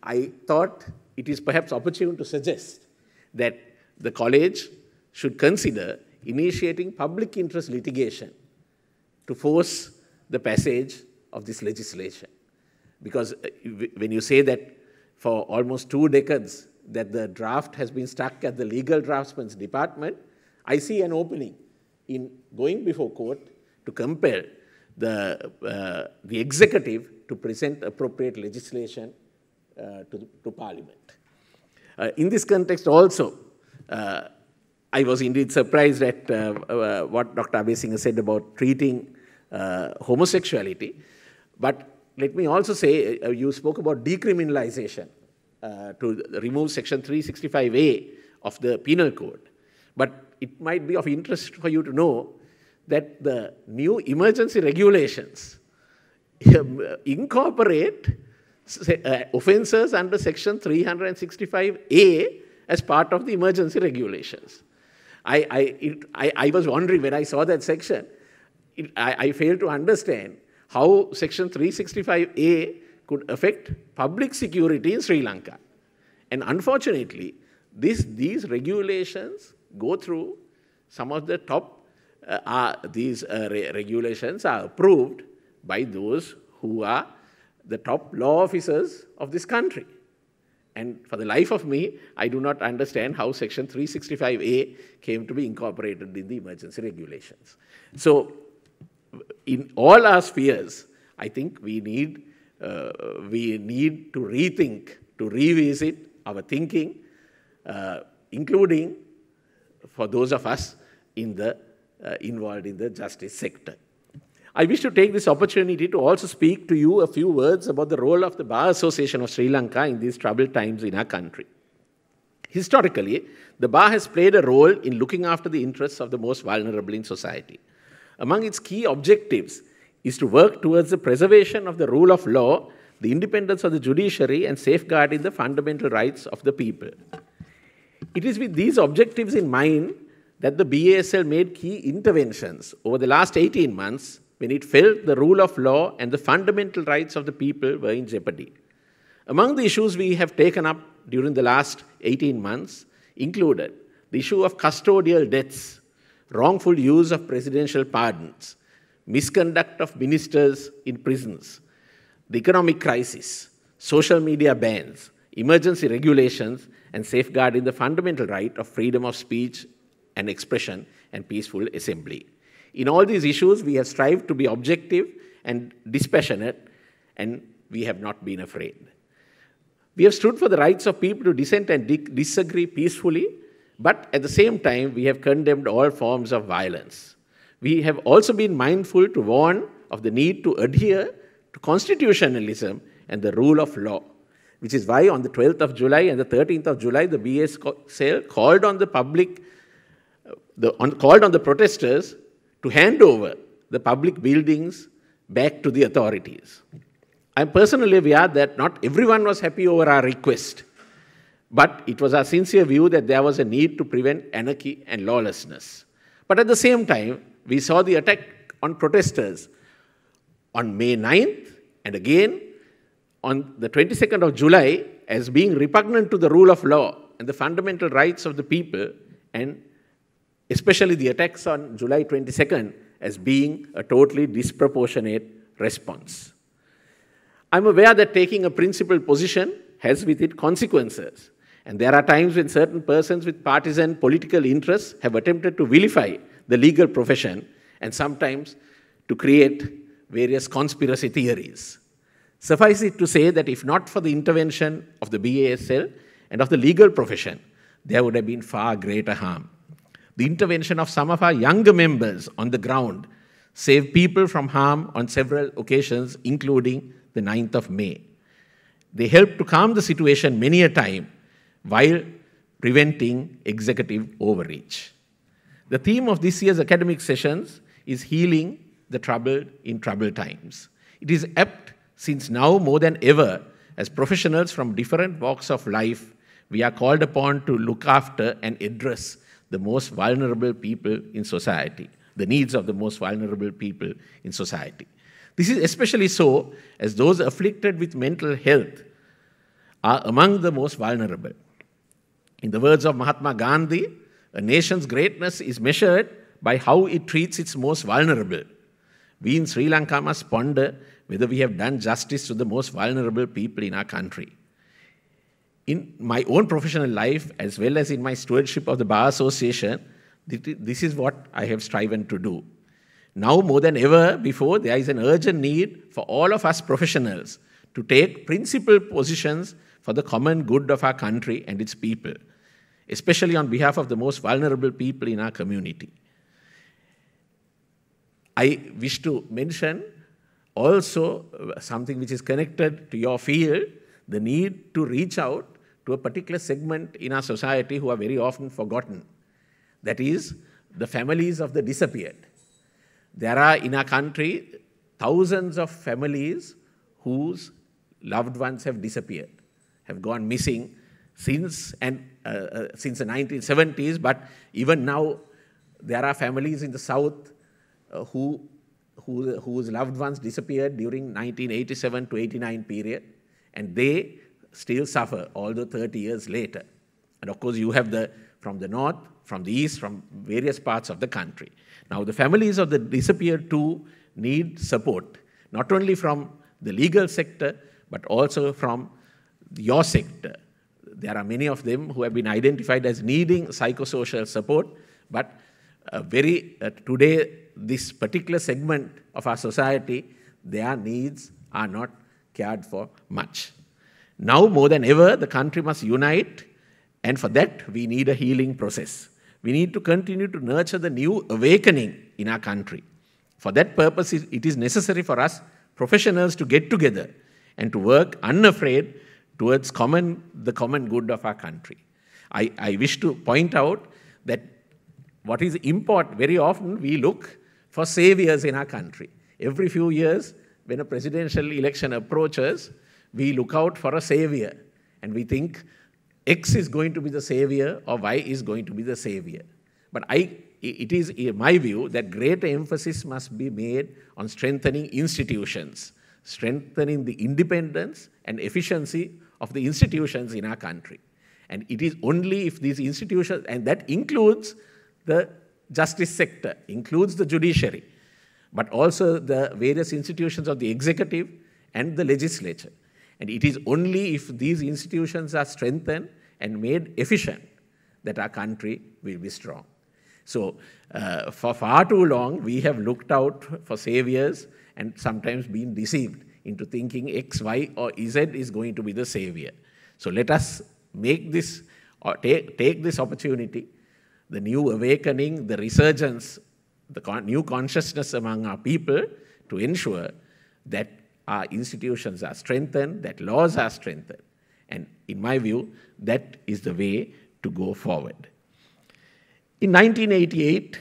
I thought it is perhaps opportune to suggest that the college should consider initiating public interest litigation to force the passage of this legislation. Because when you say that for almost 2 decades that the draft has been stuck at the legal draftsman's department, I see an opening in going before court to compel the executive to present appropriate legislation to Parliament. In this context also, I was indeed surprised at what Dr. Abesingha said about treating homosexuality. But let me also say, you spoke about decriminalization to remove Section 365A of the Penal Code. But it might be of interest for you to know that the new emergency regulations incorporate offences under Section 365A as part of the emergency regulations. I was wondering when I saw that section, I failed to understand how Section 365A could affect public security in Sri Lanka. And unfortunately, these regulations go through some of the top, regulations are approved by those who are the top law officers of this country. And for the life of me, I do not understand how Section 365A came to be incorporated in the emergency regulations. So, in all our spheres, I think we need to rethink, to revisit our thinking, including for those of us involved in the justice sector. I wish to take this opportunity to also speak to you a few words about the role of the Bar Association of Sri Lanka in these troubled times in our country. Historically, the Bar has played a role in looking after the interests of the most vulnerable in society. Among its key objectives is to work towards the preservation of the rule of law, the independence of the judiciary, and safeguarding the fundamental rights of the people. It is with these objectives in mind that the BASL made key interventions over the last 18 months when it felt the rule of law and the fundamental rights of the people were in jeopardy. Among the issues we have taken up during the last 18 months included the issue of custodial deaths, wrongful use of presidential pardons, misconduct of ministers in prisons, the economic crisis, social media bans, emergency regulations, and safeguarding the fundamental right of freedom of speech and expression and peaceful assembly. In all these issues, we have strived to be objective and dispassionate, and we have not been afraid. We have stood for the rights of people to dissent and disagree peacefully, but at the same time, we have condemned all forms of violence. We have also been mindful to warn of the need to adhere to constitutionalism and the rule of law, which is why on the 12th of July and the 13th of July, the BASL called on the protesters to hand over the public buildings back to the authorities. I am personally aware that not everyone was happy over our request, but it was our sincere view that there was a need to prevent anarchy and lawlessness. But at the same time, we saw the attack on protesters on May 9th and again on the 22nd of July as being repugnant to the rule of law and the fundamental rights of the people, and especially the attacks on July 22nd as being a totally disproportionate response. I'm aware that taking a principled position has with it consequences, and there are times when certain persons with partisan political interests have attempted to vilify the legal profession and sometimes to create various conspiracy theories. Suffice it to say that if not for the intervention of the BASL and of the legal profession, there would have been far greater harm. The intervention of some of our younger members on the ground saved people from harm on several occasions, including the 9th of May. They helped to calm the situation many a time while preventing executive overreach. The theme of this year's academic sessions is healing the troubled in troubled times. It is apt since now more than ever, as professionals from different walks of life, we are called upon to look after and address the most vulnerable people in society, the needs of the most vulnerable people in society. This is especially so as those afflicted with mental health are among the most vulnerable. In the words of Mahatma Gandhi, a nation's greatness is measured by how it treats its most vulnerable. We in Sri Lanka must ponder whether we have done justice to the most vulnerable people in our country. In my own professional life, as well as in my stewardship of the Bar Association, this is what I have striven to do. Now more than ever before, there is an urgent need for all of us professionals to take principled positions for the common good of our country and its people, especially on behalf of the most vulnerable people in our community. I wish to mention also something which is connected to your field, the need to reach out to a particular segment in our society who are very often forgotten. That is, the families of the disappeared. There are in our country thousands of families whose loved ones have disappeared, have gone missing since the 1970s, but even now there are families in the south whose loved ones disappeared during 1987 to 89 period, and they still suffer, although 30 years later. And of course, you have from the north, from the east, from various parts of the country. Now, the families of the disappeared too need support, not only from the legal sector, but also from your sector. There are many of them who have been identified as needing psychosocial support, but today, this particular segment of our society, their needs are not cared for much. Now, more than ever, the country must unite, and for that, we need a healing process. We need to continue to nurture the new awakening in our country. For that purpose, it is necessary for us professionals to get together and to work unafraid towards the common good of our country. I wish to point out that what is important, very often we look for saviors in our country. Every few years, when a presidential election approaches, we look out for a savior, and we think X is going to be the savior or Y is going to be the savior. But it is in my view that greater emphasis must be made on strengthening institutions, strengthening the independence and efficiency of the institutions in our country. And it is only if these institutions, and that includes the justice sector, includes the judiciary, but also the various institutions of the executive and the legislature. And it is only if these institutions are strengthened and made efficient that our country will be strong. So for far too long, we have looked out for saviors and sometimes been deceived into thinking X, Y, or Z is going to be the savior. So let us make this, or take this opportunity, the new awakening, the resurgence, the new consciousness among our people, to ensure that our institutions are strengthened, that laws are strengthened. And in my view, that is the way to go forward. In 1988,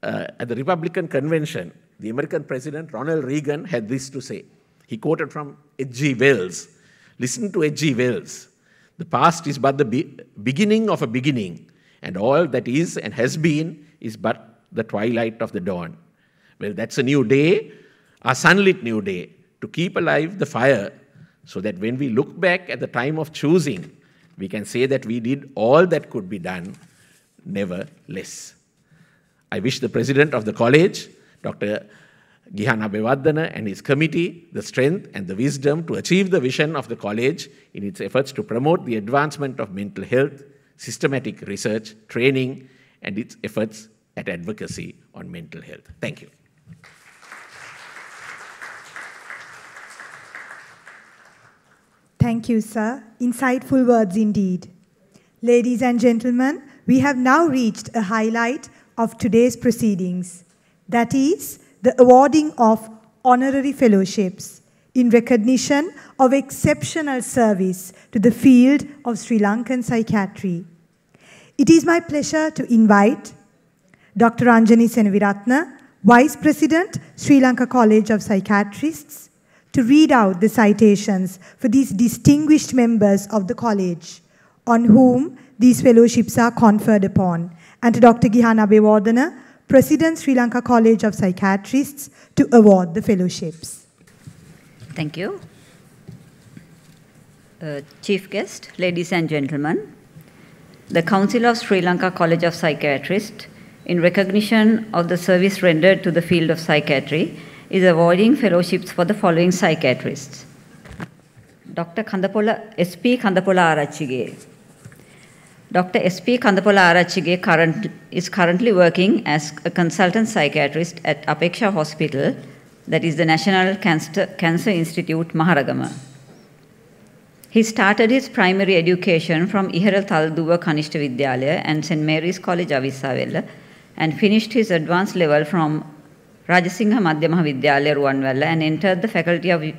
at the Republican Convention, the American President Ronald Reagan had this to say. He quoted from H.G. Wells. Listen to H.G. Wells. The past is but the beginning of a beginning, and all that is and has been is but the twilight of the dawn. Well, that's a new day, a sunlit new day, to keep alive the fire, so that when we look back at the time of choosing, we can say that we did all that could be done, never less. I wish the President of the College, Dr. Gihana Abewardana, and his committee the strength and the wisdom to achieve the vision of the college in its efforts to promote the advancement of mental health, systematic research, training, and its efforts at advocacy on mental health. Thank you. Thank you, sir. Insightful words indeed. Ladies and gentlemen, we have now reached a highlight of today's proceedings. That is the awarding of honorary fellowships in recognition of exceptional service to the field of Sri Lankan psychiatry. It is my pleasure to invite Dr. Ranjani Senaviratne, Vice President, Sri Lanka College of Psychiatrists, to read out the citations for these distinguished members of the college on whom these fellowships are conferred upon, and to Dr. Gihana Abewardana, President, Sri Lanka College of Psychiatrists, to award the fellowships. Thank you. Chief guest, ladies and gentlemen, the Council of Sri Lanka College of Psychiatrists, in recognition of the service rendered to the field of psychiatry, is awarding fellowships for the following psychiatrists. Dr. S.P. Kandapola Arachige. Dr. S.P. Kandapola Arachige is currently working as a consultant psychiatrist at Apeksha Hospital, that is the National Cancer Institute, Maharagama. He started his primary education from Iharal Talduwa Kanishta Vidyalaya and St. Mary's College, Avissawella, and finished his advanced level from Rajasingha Madhyama Vidyalaya, Ruwanwala, and entered the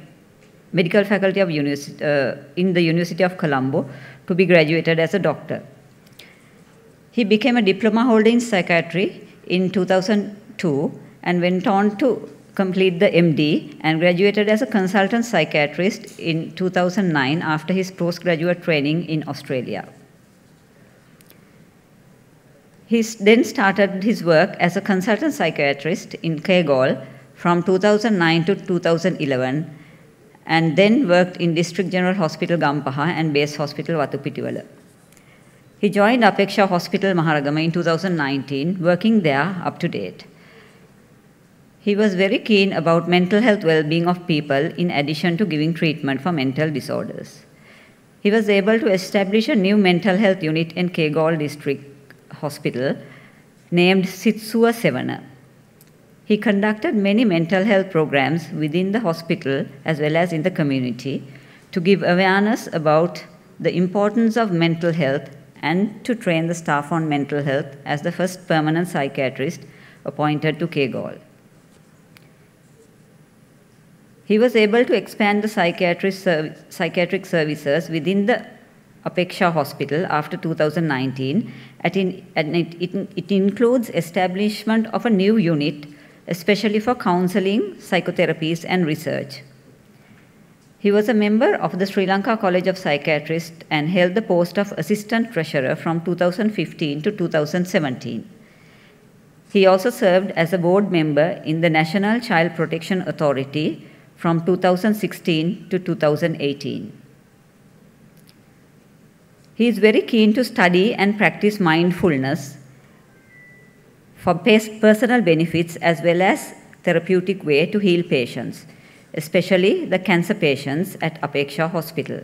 medical faculty of in the University of Colombo to be graduated as a doctor. He became a diploma holder in psychiatry in 2002 and went on to complete the MD and graduated as a consultant psychiatrist in 2009 after his postgraduate training in Australia. He then started his work as a consultant psychiatrist in Kegol from 2009 to 2011 and then worked in District General Hospital Gampaha and Base Hospital Watupitiwala. He joined Apeksha Hospital Maharagama in 2019, working there up to date. He was very keen about mental health well-being of people in addition to giving treatment for mental disorders. He was able to establish a new mental health unit in Kegol District Hospital named Sitsuwa Sevana. He conducted many mental health programs within the hospital as well as in the community to give awareness about the importance of mental health and to train the staff on mental health as the first permanent psychiatrist appointed to Kegol. He was able to expand the psychiatric services within the Apeksha Hospital after 2019, and it includes establishment of a new unit, especially for counseling, psychotherapies, and research. He was a member of the Sri Lanka College of Psychiatrists and held the post of Assistant Treasurer from 2015 to 2017. He also served as a board member in the National Child Protection Authority from 2016 to 2018. He is very keen to study and practice mindfulness for personal benefits as well as therapeutic way to heal patients, especially the cancer patients at Apeksha Hospital.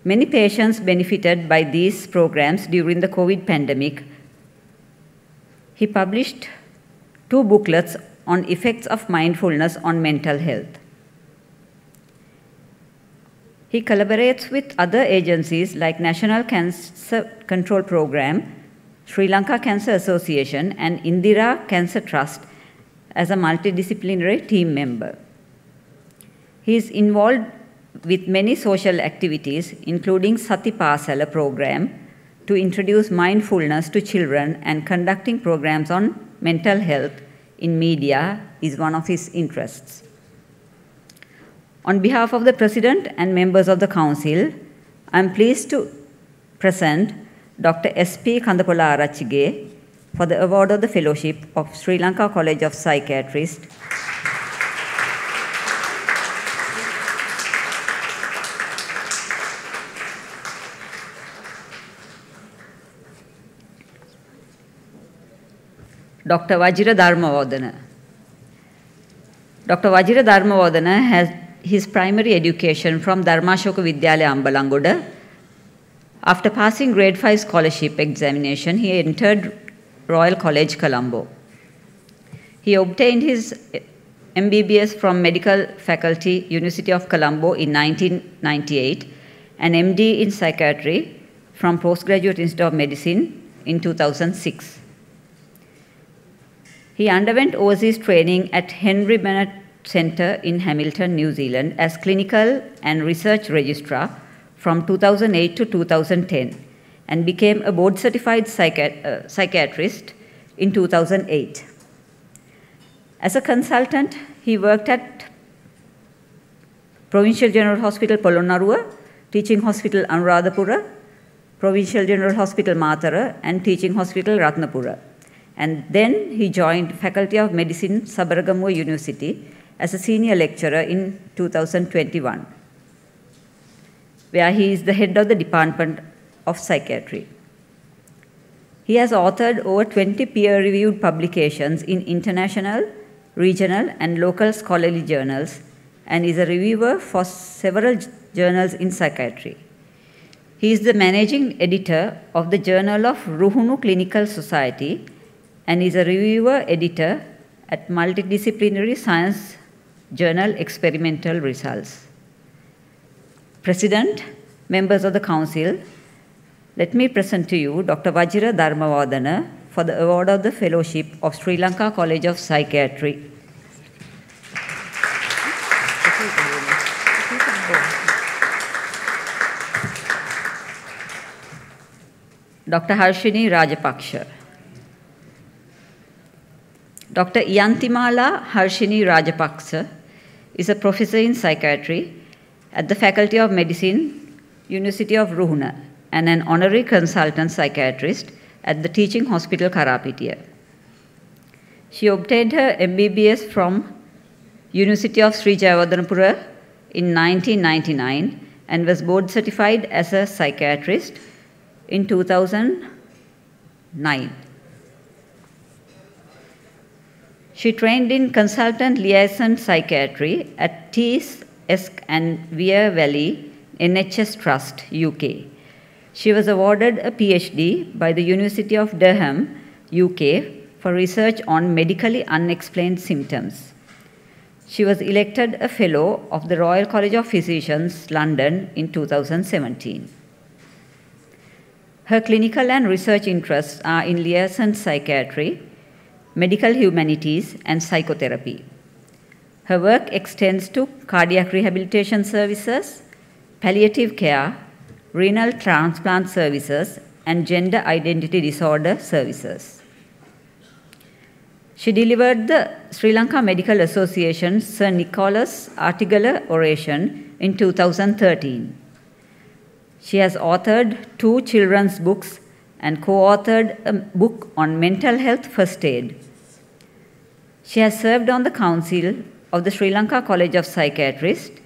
Many patients benefited by these programs during the COVID pandemic. He published 2 booklets on effects of mindfulness on mental health. He collaborates with other agencies like National Cancer Control Program, Sri Lanka Cancer Association, and Indira Cancer Trust as a multidisciplinary team member. He is involved with many social activities, including Sati Pasala program to introduce mindfulness to children, and conducting programs on mental health in media is one of his interests. On behalf of the President and members of the Council, I am pleased to present Dr. S.P. Kandapola Arachige for the award of the Fellowship of Sri Lanka College of Psychiatrists. Dr. Vajira Dharmavadhana. Dr. Vajira Dharmavadhana has his primary education from Dharmashoka Vidyalaya Ambalangoda. After passing grade 5 scholarship examination, he entered Royal College, Colombo. He obtained his MBBS from Medical Faculty, University of Colombo in 1998, and MD in Psychiatry from Postgraduate Institute of Medicine in 2006. He underwent overseas training at Henry Bennett Centre in Hamilton, New Zealand as clinical and research registrar from 2008 to 2010 and became a board-certified psychiatrist in 2008. As a consultant, he worked at Provincial General Hospital Polonnaruwa, Teaching Hospital Anuradhapura, Provincial General Hospital Matara, and Teaching Hospital Ratnapura. And then he joined Faculty of Medicine, Sabaragamuwa University, as a senior lecturer in 2021, where he is the head of the Department of Psychiatry. He has authored over 20 peer-reviewed publications in international, regional, and local scholarly journals, and is a reviewer for several journals in psychiatry. He is the managing editor of the Journal of Ruhunu Clinical Society and is a reviewer editor at Multidisciplinary Science Journal Experimental Results. President, members of the Council, let me present to you Dr. Vajira Dharmavadhana for the award of the Fellowship of Sri Lanka College of Psychiatry. Dr. Harshini Rajapaksha. Dr. Iyantimala Harshini Rajapaksa is a professor in psychiatry at the Faculty of Medicine, University of Ruhuna, and an honorary consultant psychiatrist at the Teaching Hospital Karapitiya. She obtained her MBBS from University of Sri Jayawardenepura in 1999 and was board certified as a psychiatrist in 2009. She trained in consultant liaison psychiatry at Tees, Esk and Wear Valley NHS Trust, UK. She was awarded a PhD by the University of Durham, UK, for research on medically unexplained symptoms. She was elected a Fellow of the Royal College of Physicians, London, in 2017. Her clinical and research interests are in liaison psychiatry, medical humanities, and psychotherapy. Her work extends to cardiac rehabilitation services, palliative care, renal transplant services, and gender identity disorder services. She delivered the Sri Lanka Medical Association's Sir Nicholas Articular Oration in 2013. She has authored 2 children's books and co-authored a book on mental health first aid. She has served on the Council of the Sri Lanka College of Psychiatrists,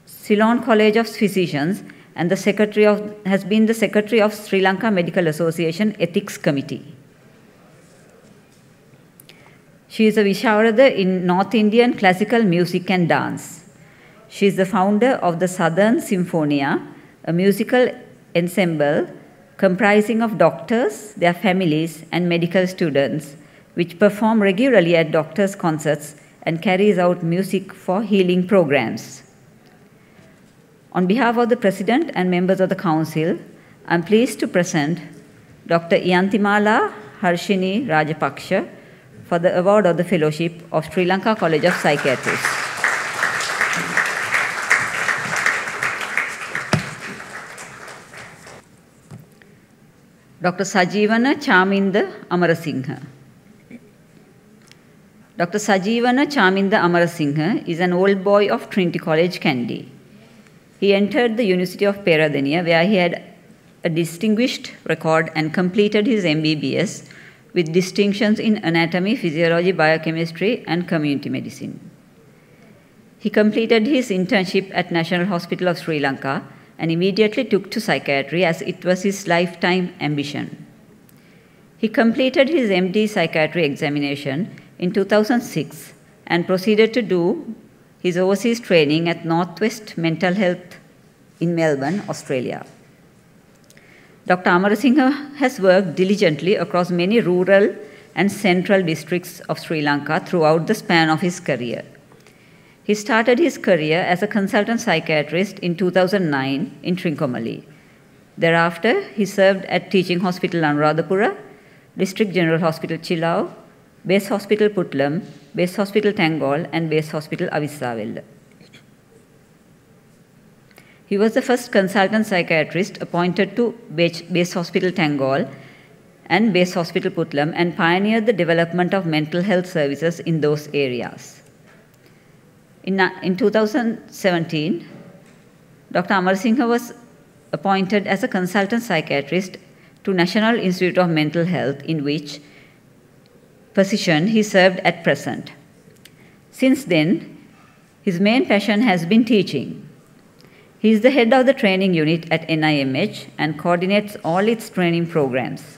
Ceylon College of Physicians, and has been the Secretary of Sri Lanka Medical Association Ethics Committee. She is a Visharada in North Indian classical music and dance. She is the founder of the Southern Symphonia, a musical ensemble comprising of doctors, their families, and medical students, which perform regularly at doctors' concerts and carries out music for healing programs. On behalf of the President and members of the Council, I am pleased to present Dr. Iyantimala Harshini Rajapaksha for the award of the Fellowship of Sri Lanka College of Psychiatrists. Dr. Sajivana Chaminda Amar Singha. Dr. Sajivana Chaminda Amar Singha is an old boy of Trinity College, Kandy. He entered the University of Peradeniya, where he had a distinguished record and completed his MBBS with distinctions in anatomy, physiology, biochemistry, and community medicine. He completed his internship at National Hospital of Sri Lanka and immediately took to psychiatry as it was his lifetime ambition. He completed his MD psychiatry examination in 2006 and proceeded to do his overseas training at Northwest Mental Health in Melbourne, Australia. Dr. Amar Singha has worked diligently across many rural and central districts of Sri Lanka throughout the span of his career. He started his career as a consultant psychiatrist in 2009 in Trincomalee. Thereafter, he served at Teaching Hospital Anuradhapura, District General Hospital Chilau, Base Hospital Putlam, Base Hospital Tangol, and Base Hospital Avissavella. He was the first consultant psychiatrist appointed to Base Hospital Tangol and Base Hospital Putlam and pioneered the development of mental health services in those areas. In 2017, Dr. Amar Singha was appointed as a consultant psychiatrist to National Institute of Mental Health, in which position he served at present. Since then, his main passion has been teaching. He is the head of the training unit at NIMH and coordinates all its training programs.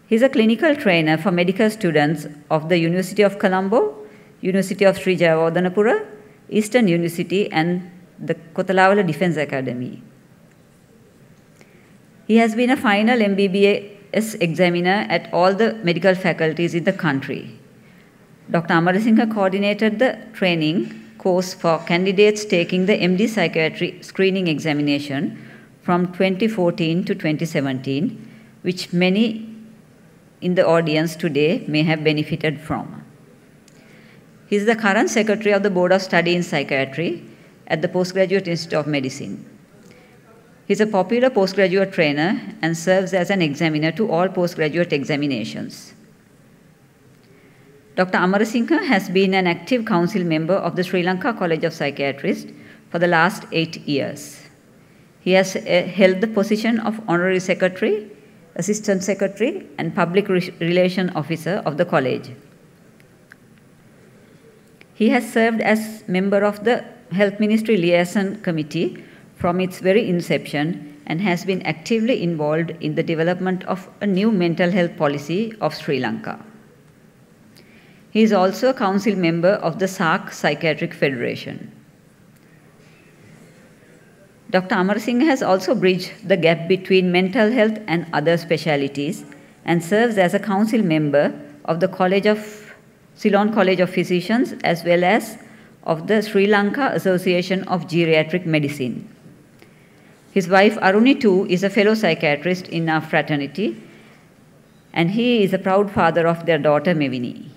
He is a clinical trainer for medical students of the University of Colombo, University of Sri Jayawardenepura, Eastern University, and the Kothalawala Defence Academy. He has been a final MBBS examiner at all the medical faculties in the country. Dr. Amar Singha coordinated the training course for candidates taking the MD Psychiatry screening examination from 2014 to 2017, which many in the audience today may have benefited from. He is the current Secretary of the Board of Study in Psychiatry at the Postgraduate Institute of Medicine. He is a popular postgraduate trainer and serves as an examiner to all postgraduate examinations. Dr. Amar Singha has been an active council member of the Sri Lanka College of Psychiatrists for the last 8 years. He has held the position of Honorary Secretary, Assistant Secretary, and Public Relation Officer of the college. He has served as member of the Health Ministry Liaison Committee from its very inception and has been actively involved in the development of a new mental health policy of Sri Lanka. He is also a council member of the SARC Psychiatric Federation. Dr. Amar Singha has also bridged the gap between mental health and other specialities and serves as a council member of the Ceylon College of Physicians as well as of the Sri Lanka Association of Geriatric Medicine. His wife Aruni too is a fellow psychiatrist in our fraternity, and he is a proud father of their daughter Mevini.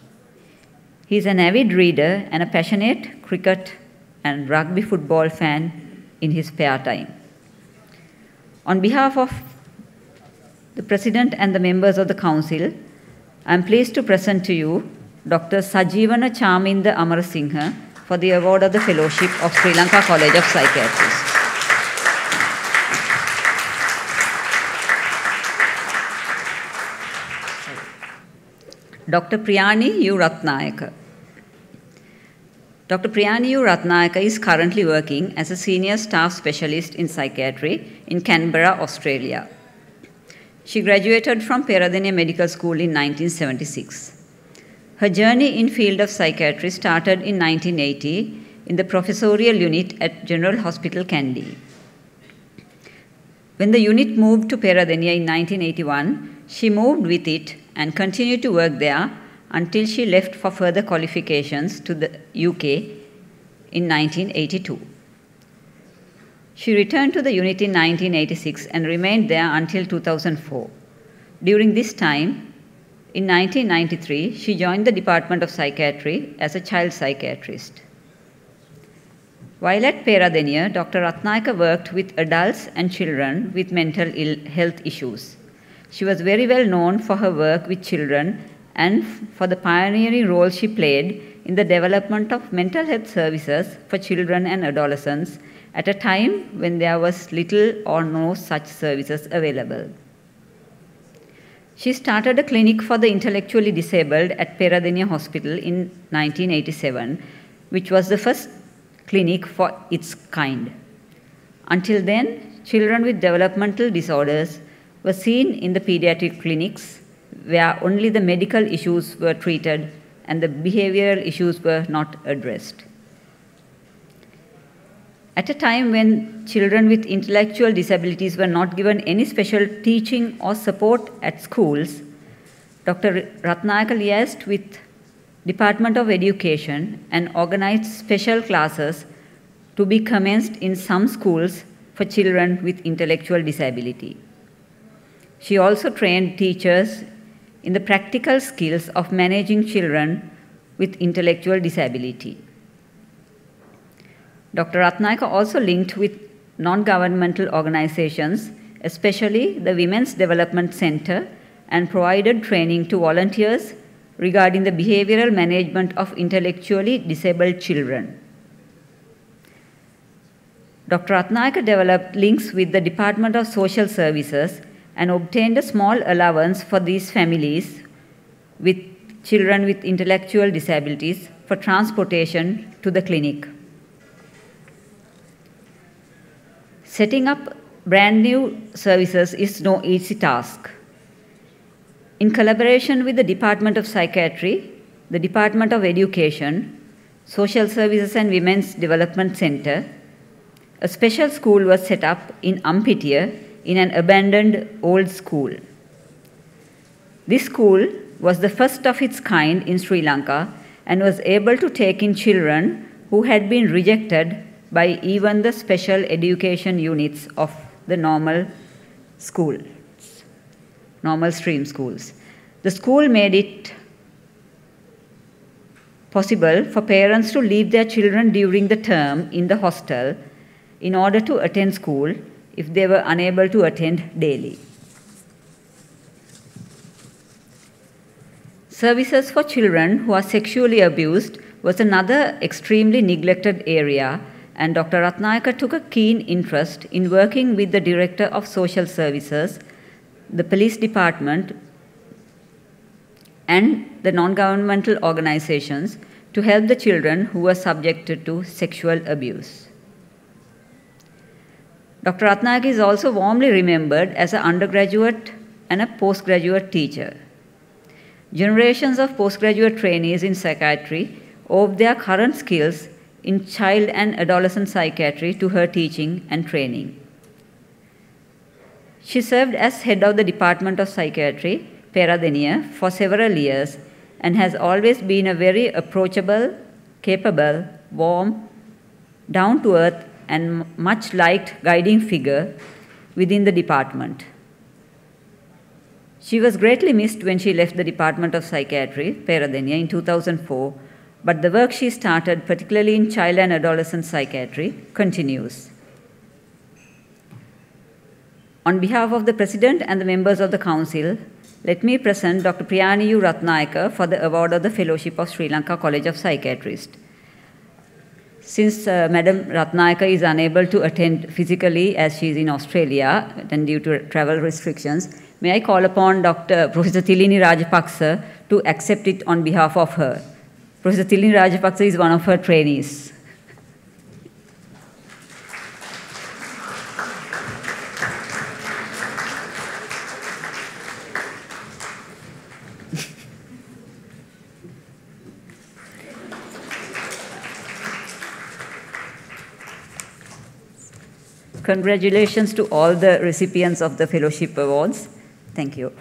He is an avid reader and a passionate cricket and rugby football fan in his spare time. On behalf of the President and the members of the Council, I am pleased to present to you Dr. Sajivana Chaminda Amar Singha for the award of the Fellowship of Sri Lanka College of Psychiatrists. Dr. Priyani U. Ratnayaka. Dr. Priyani U. Ratnayaka is currently working as a senior staff specialist in psychiatry in Canberra, Australia. She graduated from Peradeniya Medical School in 1976. Her journey in field of psychiatry started in 1980 in the professorial unit at General Hospital, Kandy. When the unit moved to Peradeniya in 1981, she moved with it and continued to work there until she left for further qualifications to the UK in 1982. She returned to the unit in 1986 and remained there until 2004. During this time, in 1993, she joined the Department of Psychiatry as a child psychiatrist. While at Peradeniya, Dr. Ratnayaka worked with adults and children with mental health issues. She was very well known for her work with children and for the pioneering role she played in the development of mental health services for children and adolescents at a time when there was little or no such services available. She started a clinic for the intellectually disabled at Peradeniya Hospital in 1987, which was the first clinic for its kind. Until then, children with developmental disorders were seen in the pediatric clinics where only the medical issues were treated and the behavioral issues were not addressed. At a time when children with intellectual disabilities were not given any special teaching or support at schools, Dr. Ratnayaka liaised with Department of Education and organized special classes to be commenced in some schools for children with intellectual disability. She also trained teachers in the practical skills of managing children with intellectual disability. Dr. Ratnayaka also linked with non-governmental organizations, especially the Women's Development Center, and provided training to volunteers regarding the behavioral management of intellectually disabled children. Dr. Ratnayaka developed links with the Department of Social Services and obtained a small allowance for these families with children with intellectual disabilities for transportation to the clinic. Setting up brand new services is no easy task. In collaboration with the Department of Psychiatry, the Department of Education, Social Services and Women's Development Center, a special school was set up in Ampitiya in an abandoned old school. This school was the first of its kind in Sri Lanka and was able to take in children who had been rejected by even the special education units of the normal stream schools. The school made it possible for parents to leave their children during the term in the hostel in order to attend school if they were unable to attend daily. Services for children who are sexually abused was another extremely neglected area, and Dr. Ratnayaka took a keen interest in working with the Director of Social Services, the Police Department, and the non-governmental organizations to help the children who were subjected to sexual abuse. Dr. Ratnayaka is also warmly remembered as an undergraduate and a postgraduate teacher. Generations of postgraduate trainees in psychiatry owe their current skills in child and adolescent psychiatry to her teaching and training. She served as head of the Department of Psychiatry, Peradeniya, for several years and has always been a very approachable, capable, warm, down-to-earth and much liked guiding figure within the department. She was greatly missed when she left the Department of Psychiatry, Peradeniya, in 2004, but the work she started, particularly in child and adolescent psychiatry, continues. On behalf of the President and the members of the Council, let me present Dr. Priyaniyu Ratnayaka for the award of the Fellowship of Sri Lanka College of Psychiatrists. Since Madam Ratnayaka is unable to attend physically as she is in Australia and due to travel restrictions, may I call upon Professor Tilini Rajapaksa to accept it on behalf of her. Professor Tilini Rajapaksa is one of her trainees. Congratulations to all the recipients of the fellowship awards. Thank you.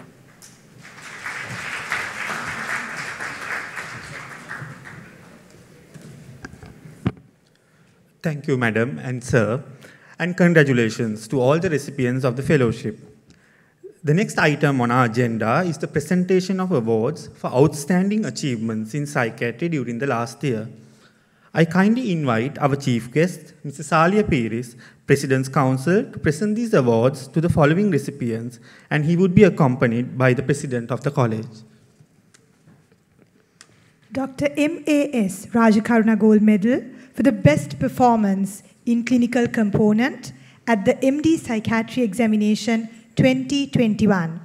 Thank you, Madam and Sir, and congratulations to all the recipients of the fellowship. The next item on our agenda is the presentation of awards for outstanding achievements in psychiatry during the last year. I kindly invite our chief guest, Mr. Salia Piris, President's Council, to present these awards to the following recipients, and he would be accompanied by the President of the College. Dr. M.A.S. Rajakaruna Gold Medal for the best performance in clinical component at the MD Psychiatry Examination 2021.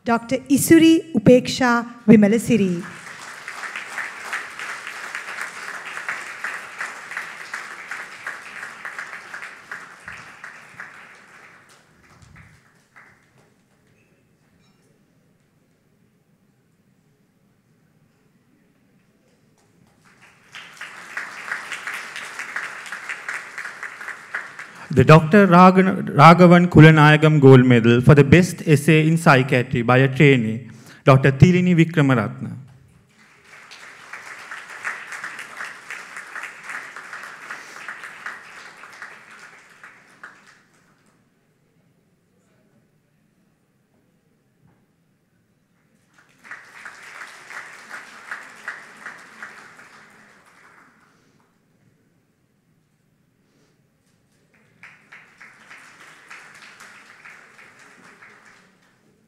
Dr. Isuri Upeksha Vimalasiri. The Dr. Raghavan Kulanayagam Gold Medal for the best essay in psychiatry by a trainee, Dr. Tilini Vikramaratna.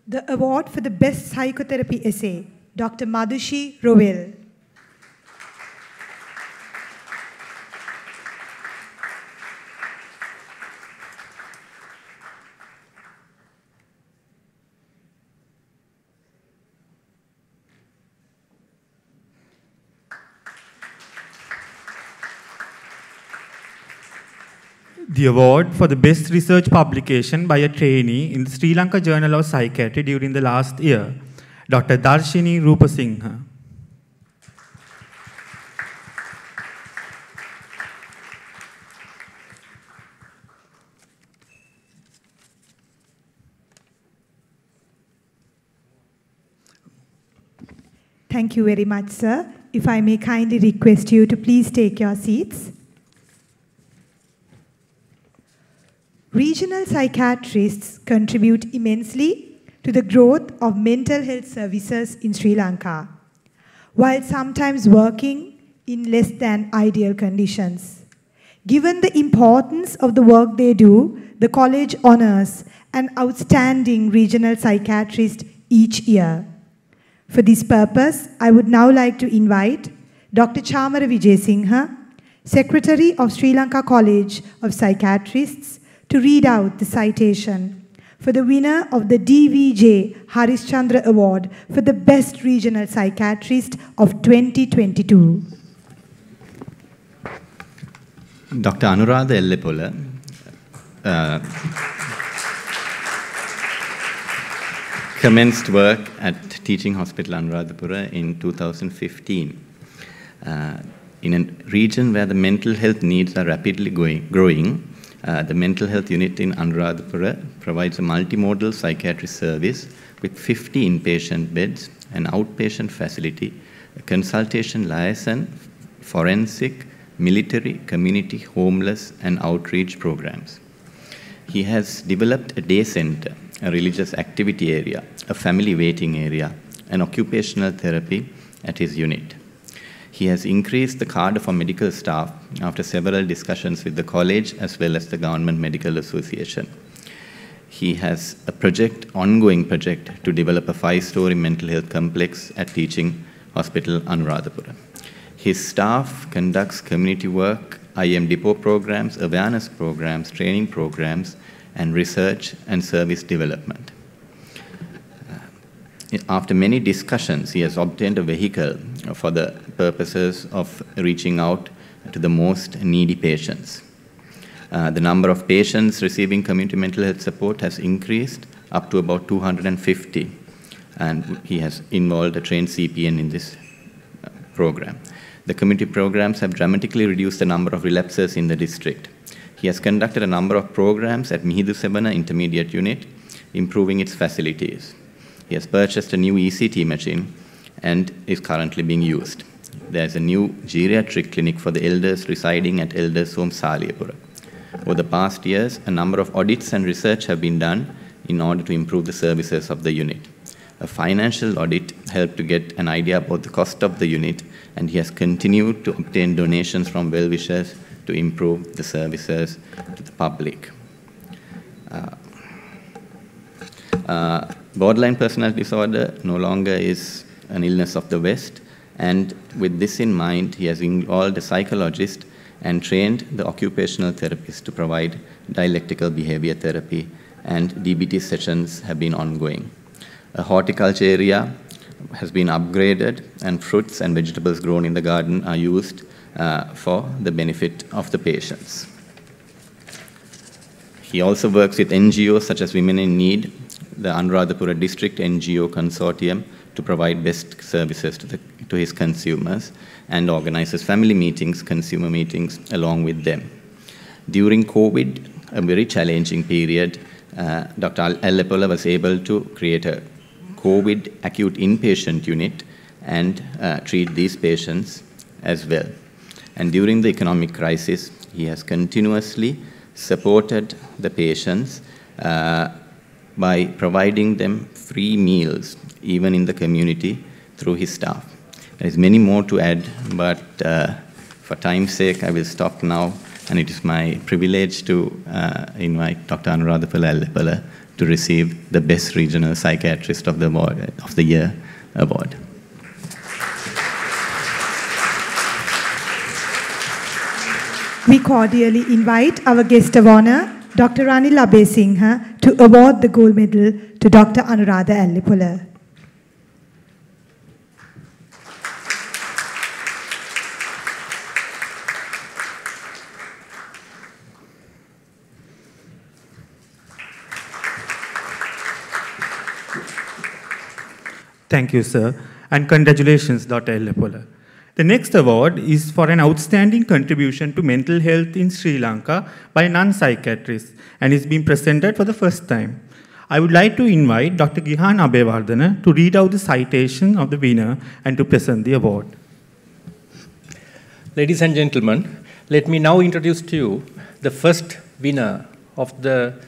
The award for the best psychotherapy essay, Dr. Madhushi Rovel. The award for the best research publication by a trainee in the Sri Lanka Journal of Psychiatry during the last year, Dr. Darshini Rupasingha. Thank you very much, sir. If I may kindly request you to please take your seats. Regional psychiatrists contribute immensely to the growth of mental health services in Sri Lanka, while sometimes working in less than ideal conditions. Given the importance of the work they do, the college honors an outstanding regional psychiatrist each year. For this purpose, I would now like to invite Dr. Chamara Vijay Singha, Secretary of Sri Lanka College of Psychiatrists, to read out the citation for the winner of the DVJ Harishchandra Award for the Best Regional Psychiatrist of 2022. Dr. Anuradha Ellepola commenced work at Teaching Hospital Anuradhapura in 2015. In a region where the mental health needs are rapidly growing, the mental health unit in Anuradhapura provides a multimodal psychiatry service with 50 inpatient beds, an outpatient facility, a consultation liaison, forensic, military, community, homeless, and outreach programs. He has developed a day center, a religious activity area, a family waiting area, and occupational therapy at his unit. He has increased the cadre for medical staff after several discussions with the college as well as the Government Medical Association. He has a ongoing project to develop a 5-story mental health complex at Teaching Hospital Anuradhapura. His staff conducts community work, IM depot programs, awareness programs, training programs, and research and service development. After many discussions, he has obtained a vehicle for the purposes of reaching out to the most needy patients. The number of patients receiving community mental health support has increased up to about 250, and he has involved a trained CPN in this program. The community programs have dramatically reduced the number of relapses in the district. He has conducted a number of programs at Mihidu Sebana Intermediate Unit, improving its facilities. He has purchased a new ECT machine and is currently being used. There is a new geriatric clinic for the elders residing at Elders Home Saliyapura. Over the past years, a number of audits and research have been done in order to improve the services of the unit. A financial audit helped to get an idea about the cost of the unit, and he has continued to obtain donations from well-wishers to improve the services to the public. Borderline personality disorder no longer is an illness of the West, and with this in mind, he has involved a psychologist and trained the occupational therapist to provide dialectical behavior therapy, and DBT sessions have been ongoing. A horticulture area has been upgraded, and fruits and vegetables grown in the garden are used for the benefit of the patients. He also works with NGOs such as Women in Need, the Anuradhapura District NGO Consortium, to provide best services to his consumers, and organizes family meetings, consumer meetings along with them. During COVID, a very challenging period, Dr. Ellepola was able to create a COVID acute inpatient unit and treat these patients as well. And during the economic crisis, he has continuously supported the patients by providing them free meals, even in the community, through his staff. There is many more to add, but for time's sake, I will stop now, and it is my privilege to invite Dr. Anuradha Ellepola to receive the Best Regional Psychiatrist of the Year award. We cordially invite our guest of honor, Dr. Ranil Abhay Singha, to award the gold medal to Dr. Anuradha Ellepola. Thank you, sir, and congratulations, Dr. Ellepola. The next award is for an outstanding contribution to mental health in Sri Lanka by a non-psychiatrist, and is being presented for the first time. I would like to invite Dr. Gihana Abewardana to read out the citation of the winner and to present the award. Ladies and gentlemen, let me now introduce to you the first winner of the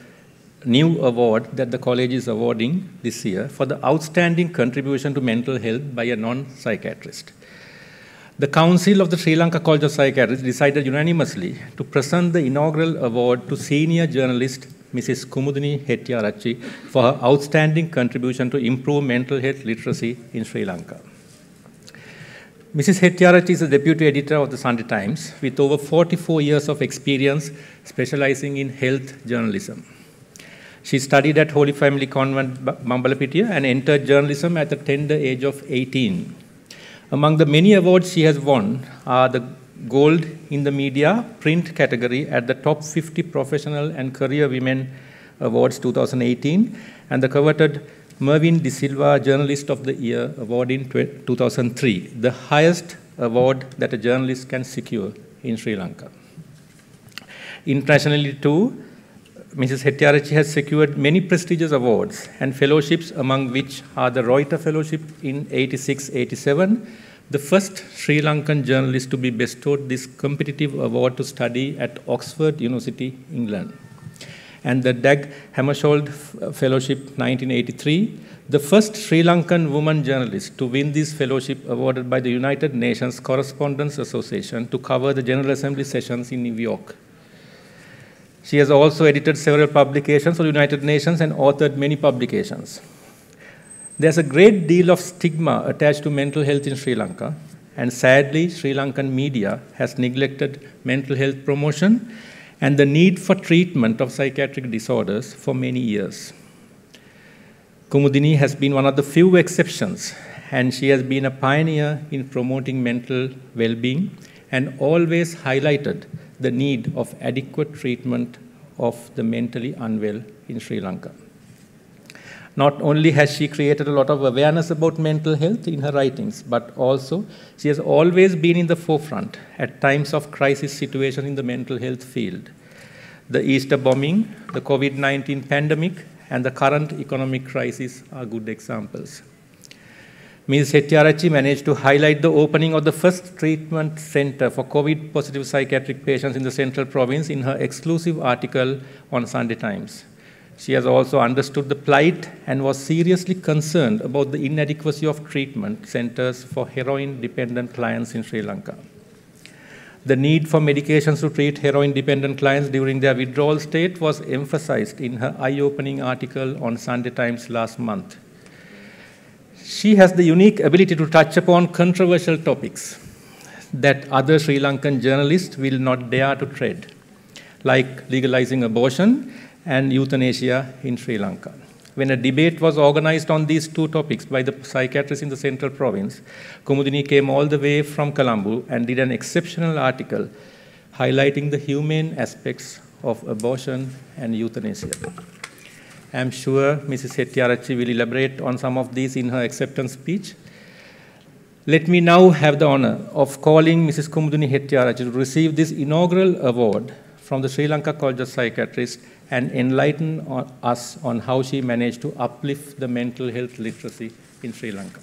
new award that the college is awarding this year for the outstanding contribution to mental health by a non-psychiatrist. The Council of the Sri Lanka College of Psychiatrists decided unanimously to present the inaugural award to senior journalist Mrs. Kumudini Hettiarachchi, for her outstanding contribution to improve mental health literacy in Sri Lanka. Mrs. Hettiarachchi is the deputy editor of the Sunday Times with over 44 years of experience specializing in health journalism. She studied at Holy Family Convent, Mambalapitiya, and entered journalism at the tender age of 18. Among the many awards she has won are the Gold in the Media Print category at the Top 50 Professional and Career Women Awards 2018 and the coveted Mervyn De Silva Journalist of the Year Award in 2003, the highest award that a journalist can secure in Sri Lanka. Internationally too, Mrs. Hettiarachchi has secured many prestigious awards and fellowships, among which are the Reuther Fellowship in 86-87, the first Sri Lankan journalist to be bestowed this competitive award to study at Oxford University, England, and the Dag Hammarskjöld Fellowship 1983, the first Sri Lankan woman journalist to win this fellowship awarded by the United Nations Correspondents Association to cover the General Assembly sessions in New York. She has also edited several publications of the United Nations and authored many publications. There's a great deal of stigma attached to mental health in Sri Lanka, and sadly, Sri Lankan media has neglected mental health promotion and the need for treatment of psychiatric disorders for many years. Kumudini has been one of the few exceptions, and she has been a pioneer in promoting mental well-being and always highlighted the need of adequate treatment of the mentally unwell in Sri Lanka. Not only has she created a lot of awareness about mental health in her writings, but also she has always been in the forefront at times of crisis situations in the mental health field. The Easter bombing, the COVID-19 pandemic, and the current economic crisis are good examples. Ms. Hettiarachchi managed to highlight the opening of the first treatment center for COVID-positive psychiatric patients in the Central Province in her exclusive article on Sunday Times. She has also understood the plight and was seriously concerned about the inadequacy of treatment centers for heroin-dependent clients in Sri Lanka. The need for medications to treat heroin-dependent clients during their withdrawal state was emphasized in her eye-opening article on Sunday Times last month. She has the unique ability to touch upon controversial topics that other Sri Lankan journalists will not dare to tread, like legalizing abortion and euthanasia in Sri Lanka. When a debate was organized on these two topics by the psychiatrists in the Central Province, Kumudini came all the way from Colombo and did an exceptional article highlighting the humane aspects of abortion and euthanasia. I'm sure Mrs. Hettiarachchi will elaborate on some of these in her acceptance speech. Let me now have the honor of calling Mrs. Kumudini Hettiarachchi to receive this inaugural award from the Sri Lanka College of Psychiatrists and enlighten us on how she managed to uplift the mental health literacy in Sri Lanka.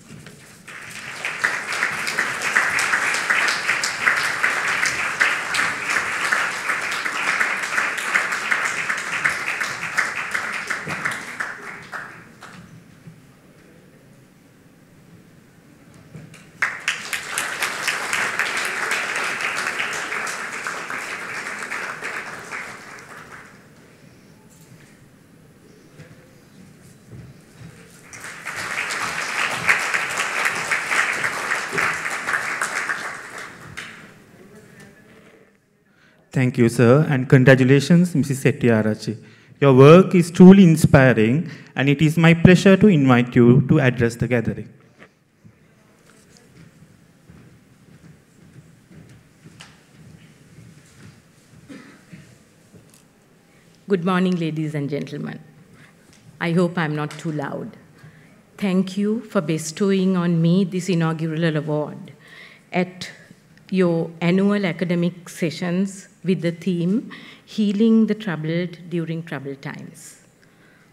Thank you, sir, and congratulations, Mrs. Hettiarachchi. Your work is truly inspiring, and it is my pleasure to invite you to address the gathering. Good morning, ladies and gentlemen. I hope I'm not too loud. Thank you for bestowing on me this inaugural award at your annual academic sessions with the theme, Healing the Troubled During Troubled Times.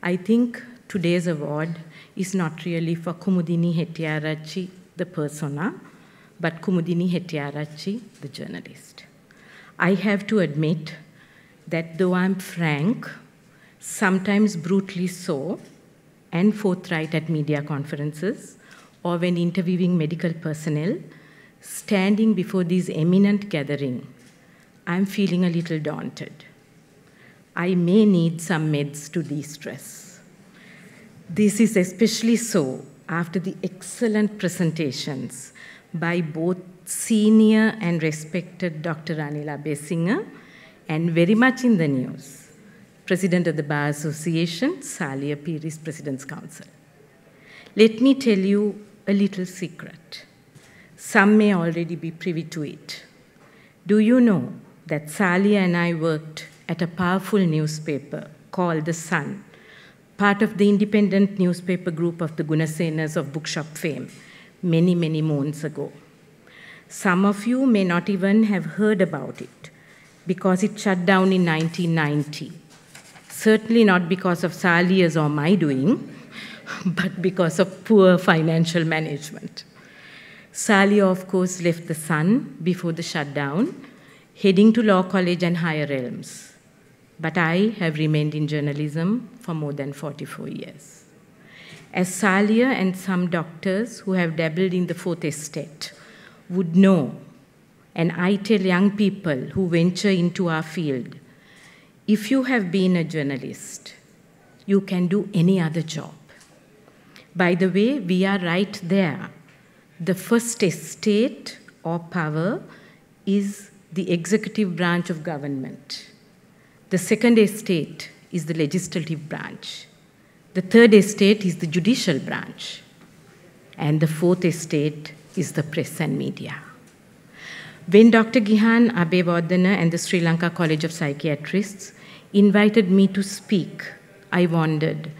I think today's award is not really for Kumudini Hettiarachchi, the persona, but Kumudini Hettiarachchi, the journalist. I have to admit that though I'm frank, sometimes brutally so, and forthright at media conferences, or when interviewing medical personnel, standing before this eminent gathering, I'm feeling a little daunted. I may need some meds to de-stress. This is especially so after the excellent presentations by both senior and respected Dr. Anila Besinger and very much in the news, President of the Bar Association, Salia Piris President's Council. Let me tell you a little secret. Some may already be privy to it. Do you know that Salia and I worked at a powerful newspaper called The Sun, part of the independent newspaper group of the Gunasenas of bookshop fame, many, many moons ago. Some of you may not even have heard about it because it shut down in 1990. Certainly not because of Salia's or my doing, but because of poor financial management. Salia, of course, left The Sun before the shutdown, heading to law college and higher realms. But I have remained in journalism for more than 44 years. As Salia and some doctors who have dabbled in the fourth estate would know, and I tell young people who venture into our field, if you have been a journalist, you can do any other job. By the way, we are right there. The first estate or power is the executive branch of government. The second estate is the legislative branch. The third estate is the judicial branch. And the fourth estate is the press and media. When Dr. Gihan Abewardena and the Sri Lanka College of Psychiatrists invited me to speak, I wondered,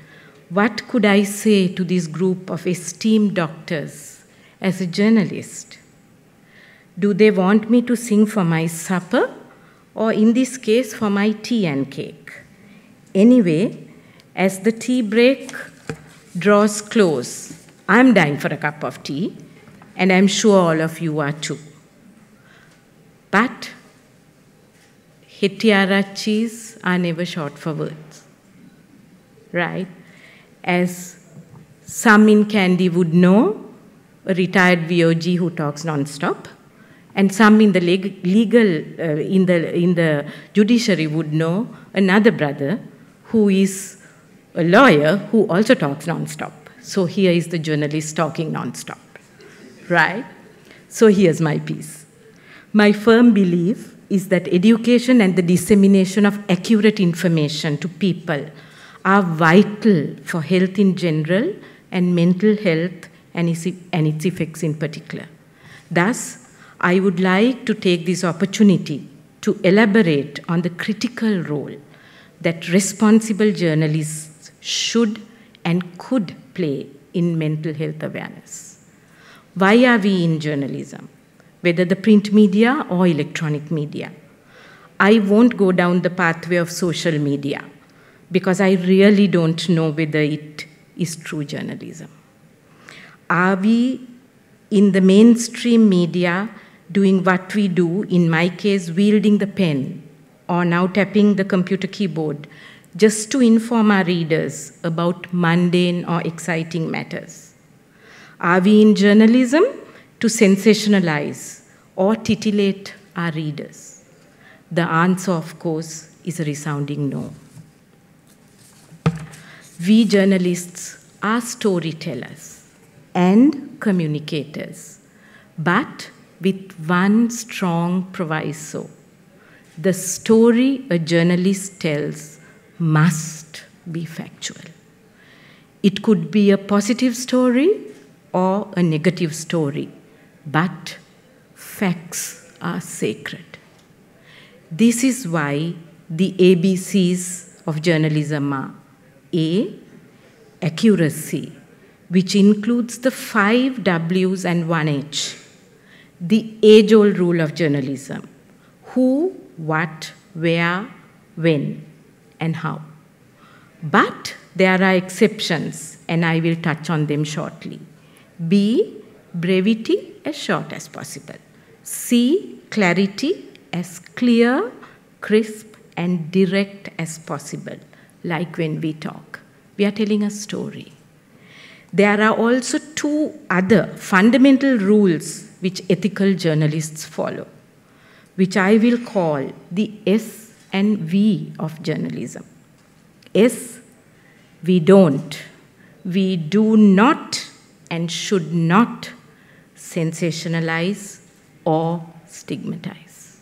what could I say to this group of esteemed doctors as a journalist? Do they want me to sing for my supper, or in this case, for my tea and cake? Anyway, as the tea break draws close, I'm dying for a cup of tea, and I'm sure all of you are too. But Hettiarachis are never short for words, right? As some in Kandy would know, a retired VOG who talks non-stop, and some in the in the judiciary would know another brother who is a lawyer who also talks non-stop. So here is the journalist talking non-stop, right? So here's my piece. My firm belief is that education and the dissemination of accurate information to people are vital for health in general and mental health and its effects in particular. Thus, I would like to take this opportunity to elaborate on the critical role that responsible journalists should and could play in mental health awareness. Why are we in journalism, whether the print media or electronic media? I won't go down the pathway of social media because I really don't know whether it is true journalism. Are we in the mainstream media doing what we do, in my case, wielding the pen, or now tapping the computer keyboard, just to inform our readers about mundane or exciting matters? Are we in journalism to sensationalize or titillate our readers? The answer, of course, is a resounding no. We journalists are storytellers and communicators, but with one strong proviso. The story a journalist tells must be factual. It could be a positive story or a negative story, but facts are sacred. This is why the ABCs of journalism are: A, accuracy, which includes the 5 W's and 1 H, the age-old rule of journalism: who, what, where, when, and how. But there are exceptions, and I will touch on them shortly. B, brevity, as short as possible. C, clarity, as clear, crisp, and direct as possible, like when we talk. We are telling a story. There are also 2 other fundamental rules which ethical journalists follow, which I will call the S and V of journalism. S, we don't. We do not and should not sensationalize or stigmatize.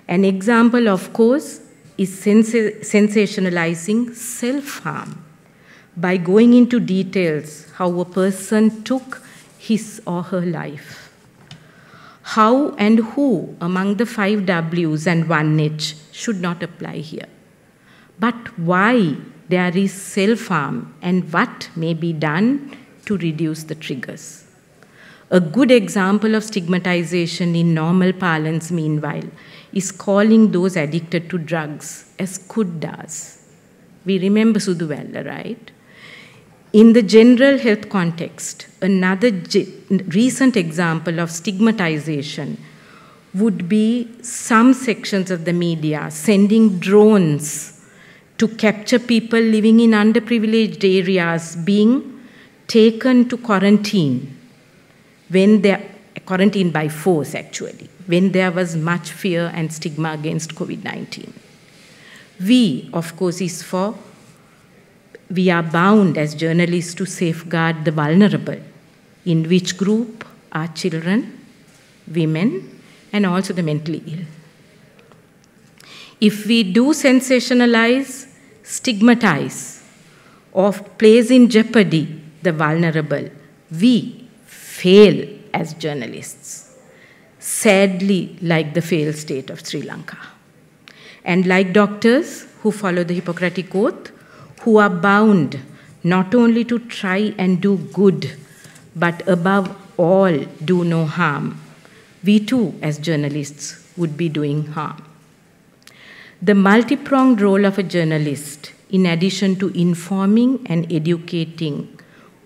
An example, of course, is sensationalizing self-harm by going into details how a person took his or her life. How and who among the 5 W's and 1 H should not apply here. But why there is self-harm and what may be done to reduce the triggers. A good example of stigmatization in normal parlance, meanwhile, is calling those addicted to drugs as kuddas. We remember Suduvella, right? In the general health context, another recent example of stigmatization would be some sections of the media sending drones to capture people living in underprivileged areas being taken to quarantine when they're quarantined by force, actually, when there was much fear and stigma against COVID-19. We, of course, is for we are bound as journalists to safeguard the vulnerable, in which group are children, women, and also the mentally ill. If we do sensationalize, stigmatize, or place in jeopardy the vulnerable, we fail as journalists, sadly like the failed state of Sri Lanka. And like doctors who follow the Hippocratic Oath, who are bound not only to try and do good, but above all do no harm, we too as journalists would be doing harm. The multi-pronged role of a journalist, in addition to informing and educating,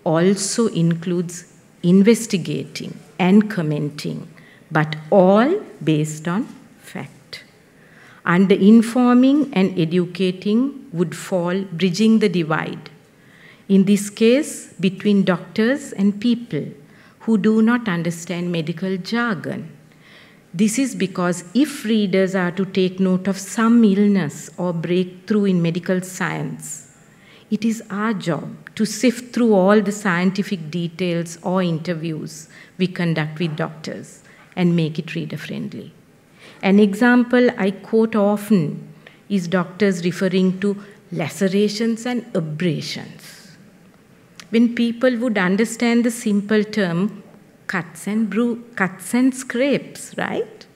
also includes investigating and commenting, but all based on fact. Under informing and educating would fall bridging the divide, in this case between doctors and people who do not understand medical jargon. This is because if readers are to take note of some illness or breakthrough in medical science, it is our job to sift through all the scientific details or interviews we conduct with doctors and make it reader-friendly. An example I quote often is doctors referring to lacerations and abrasions. When people would understand the simple term cuts and scrapes, right?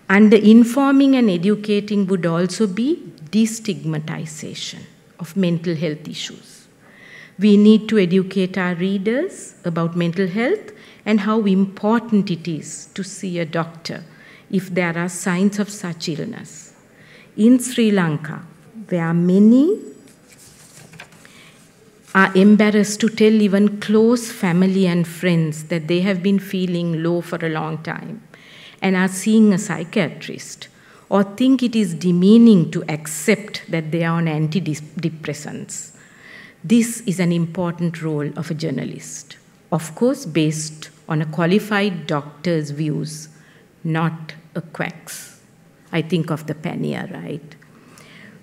Under informing and educating would also be destigmatization of mental health issues. We need to educate our readers about mental health and how important it is to see a doctor if there are signs of such illness. In Sri Lanka, where many are embarrassed to tell even close family and friends that they have been feeling low for a long time and are seeing a psychiatrist, or think it is demeaning to accept that they are on antidepressants. This is an important role of a journalist, of course based on a qualified doctor's views, not a quack's. I think of the pannier, right?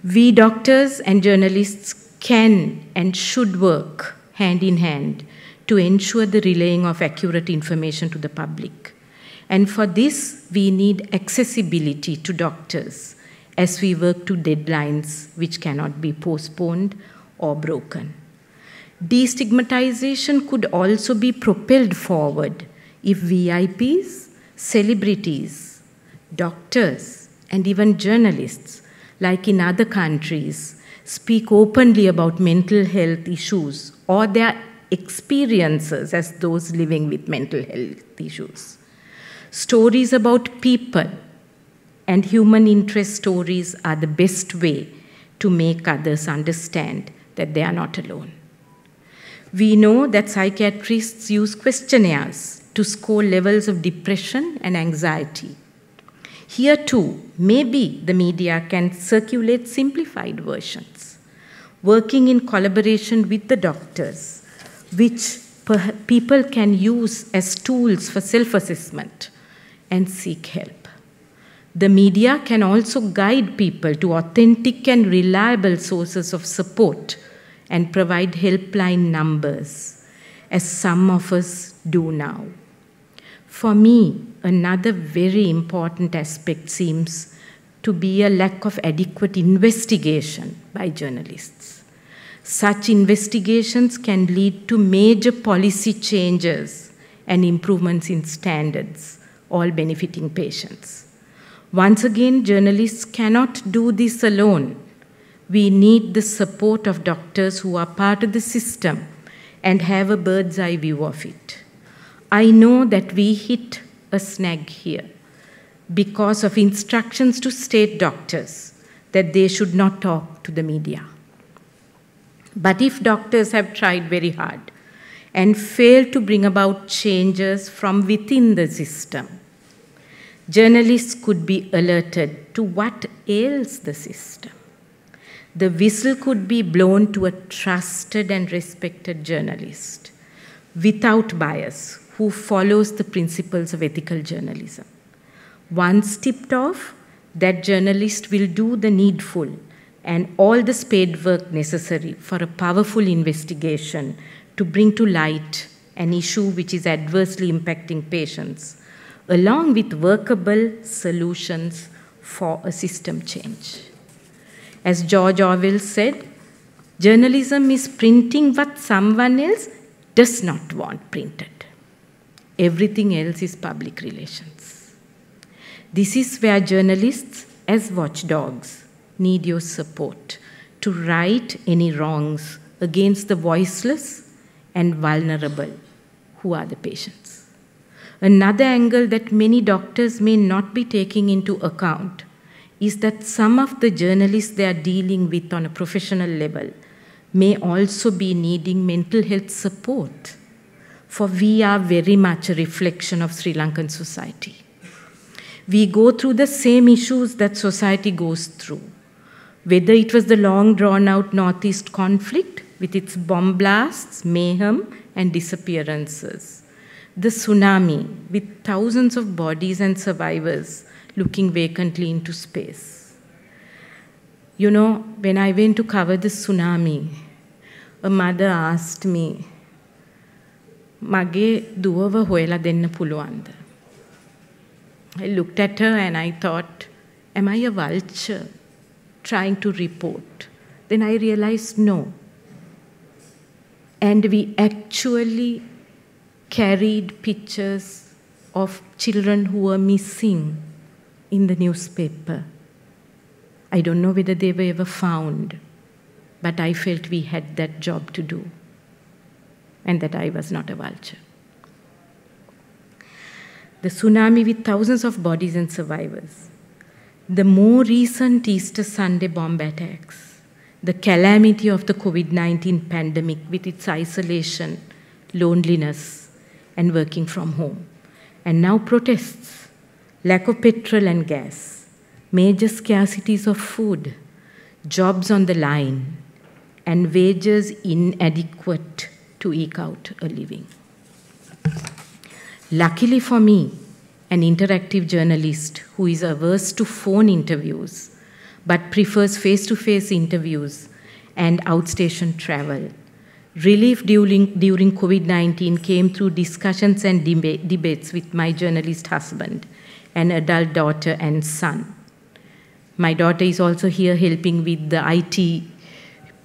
We doctors and journalists can and should work hand in hand to ensure the relaying of accurate information to the public. And for this, we need accessibility to doctors as we work to deadlines which cannot be postponed or broken. Destigmatization could also be propelled forward if VIPs, celebrities, doctors, and even journalists, like in other countries, speak openly about mental health issues or their experiences as those living with mental health issues. Stories about people and human interest stories are the best way to make others understand that they are not alone. We know that psychiatrists use questionnaires to score levels of depression and anxiety. Here too, maybe the media can circulate simplified versions, working in collaboration with the doctors, which people can use as tools for self-assessment and seek help. The media can also guide people to authentic and reliable sources of support and provide helpline numbers, as some of us do now. For me, another very important aspect seems to be a lack of adequate investigation by journalists. Such investigations can lead to major policy changes and improvements in standards, all benefiting patients. Once again, journalists cannot do this alone. We need the support of doctors who are part of the system and have a bird's eye view of it. I know that we hit a snag here because of instructions to state doctors that they should not talk to the media. But if doctors have tried very hard and failed to bring about changes from within the system, journalists could be alerted to what ails the system. The whistle could be blown to a trusted and respected journalist without bias who follows the principles of ethical journalism. Once tipped off, that journalist will do the needful and all the spade work necessary for a powerful investigation to bring to light an issue which is adversely impacting patients, along with workable solutions for a system change. As George Orwell said, journalism is printing what someone else does not want printed. Everything else is public relations. This is where journalists, as watchdogs, need your support to right any wrongs against the voiceless and vulnerable, who are the patients. Another angle that many doctors may not be taking into account is that some of the journalists they are dealing with on a professional level may also be needing mental health support, for we are very much a reflection of Sri Lankan society. We go through the same issues that society goes through, whether it was the long drawn-out Northeast conflict with its bomb blasts, mayhem, and disappearances, the tsunami with thousands of bodies and survivors looking vacantly into space. You know, when I went to cover the tsunami, a mother asked me, "Mage duwava hoyala denna puluwanda?" I looked at her and I thought, am I a vulture trying to report? Then I realized no. And we actually carried pictures of children who were missing in the newspaper. I don't know whether they were ever found, but I felt we had that job to do and that I was not a vulture. The tsunami with thousands of bodies and survivors, the more recent Easter Sunday bomb attacks, the calamity of the COVID-19 pandemic with its isolation, loneliness, and working from home, and now protests, lack of petrol and gas, major scarcities of food, jobs on the line, and wages inadequate to eke out a living. Luckily for me, an interactive journalist who is averse to phone interviews but prefers face-to-face interviews and outstation travel, relief during COVID-19 came through discussions and debates with my journalist husband, an adult daughter and son. My daughter is also here helping with the IT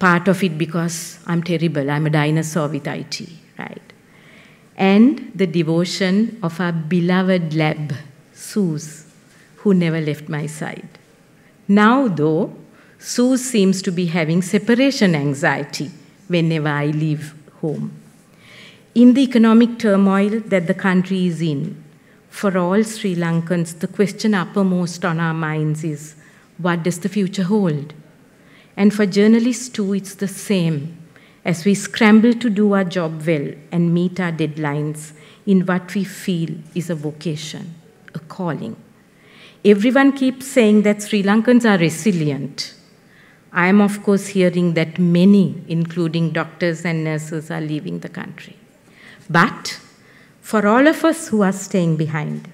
part of it because I'm terrible. I'm a dinosaur with IT, right? And the devotion of our beloved lab, Suze, who never left my side. Now, though, Suze seems to be having separation anxiety whenever I leave home. In the economic turmoil that the country is in, for all Sri Lankans, the question uppermost on our minds is, what does the future hold? And for journalists too, it's the same, as we scramble to do our job well and meet our deadlines in what we feel is a vocation, a calling. Everyone keeps saying that Sri Lankans are resilient. I am, of course, hearing that many, including doctors and nurses, are leaving the country. But for all of us who are staying behind,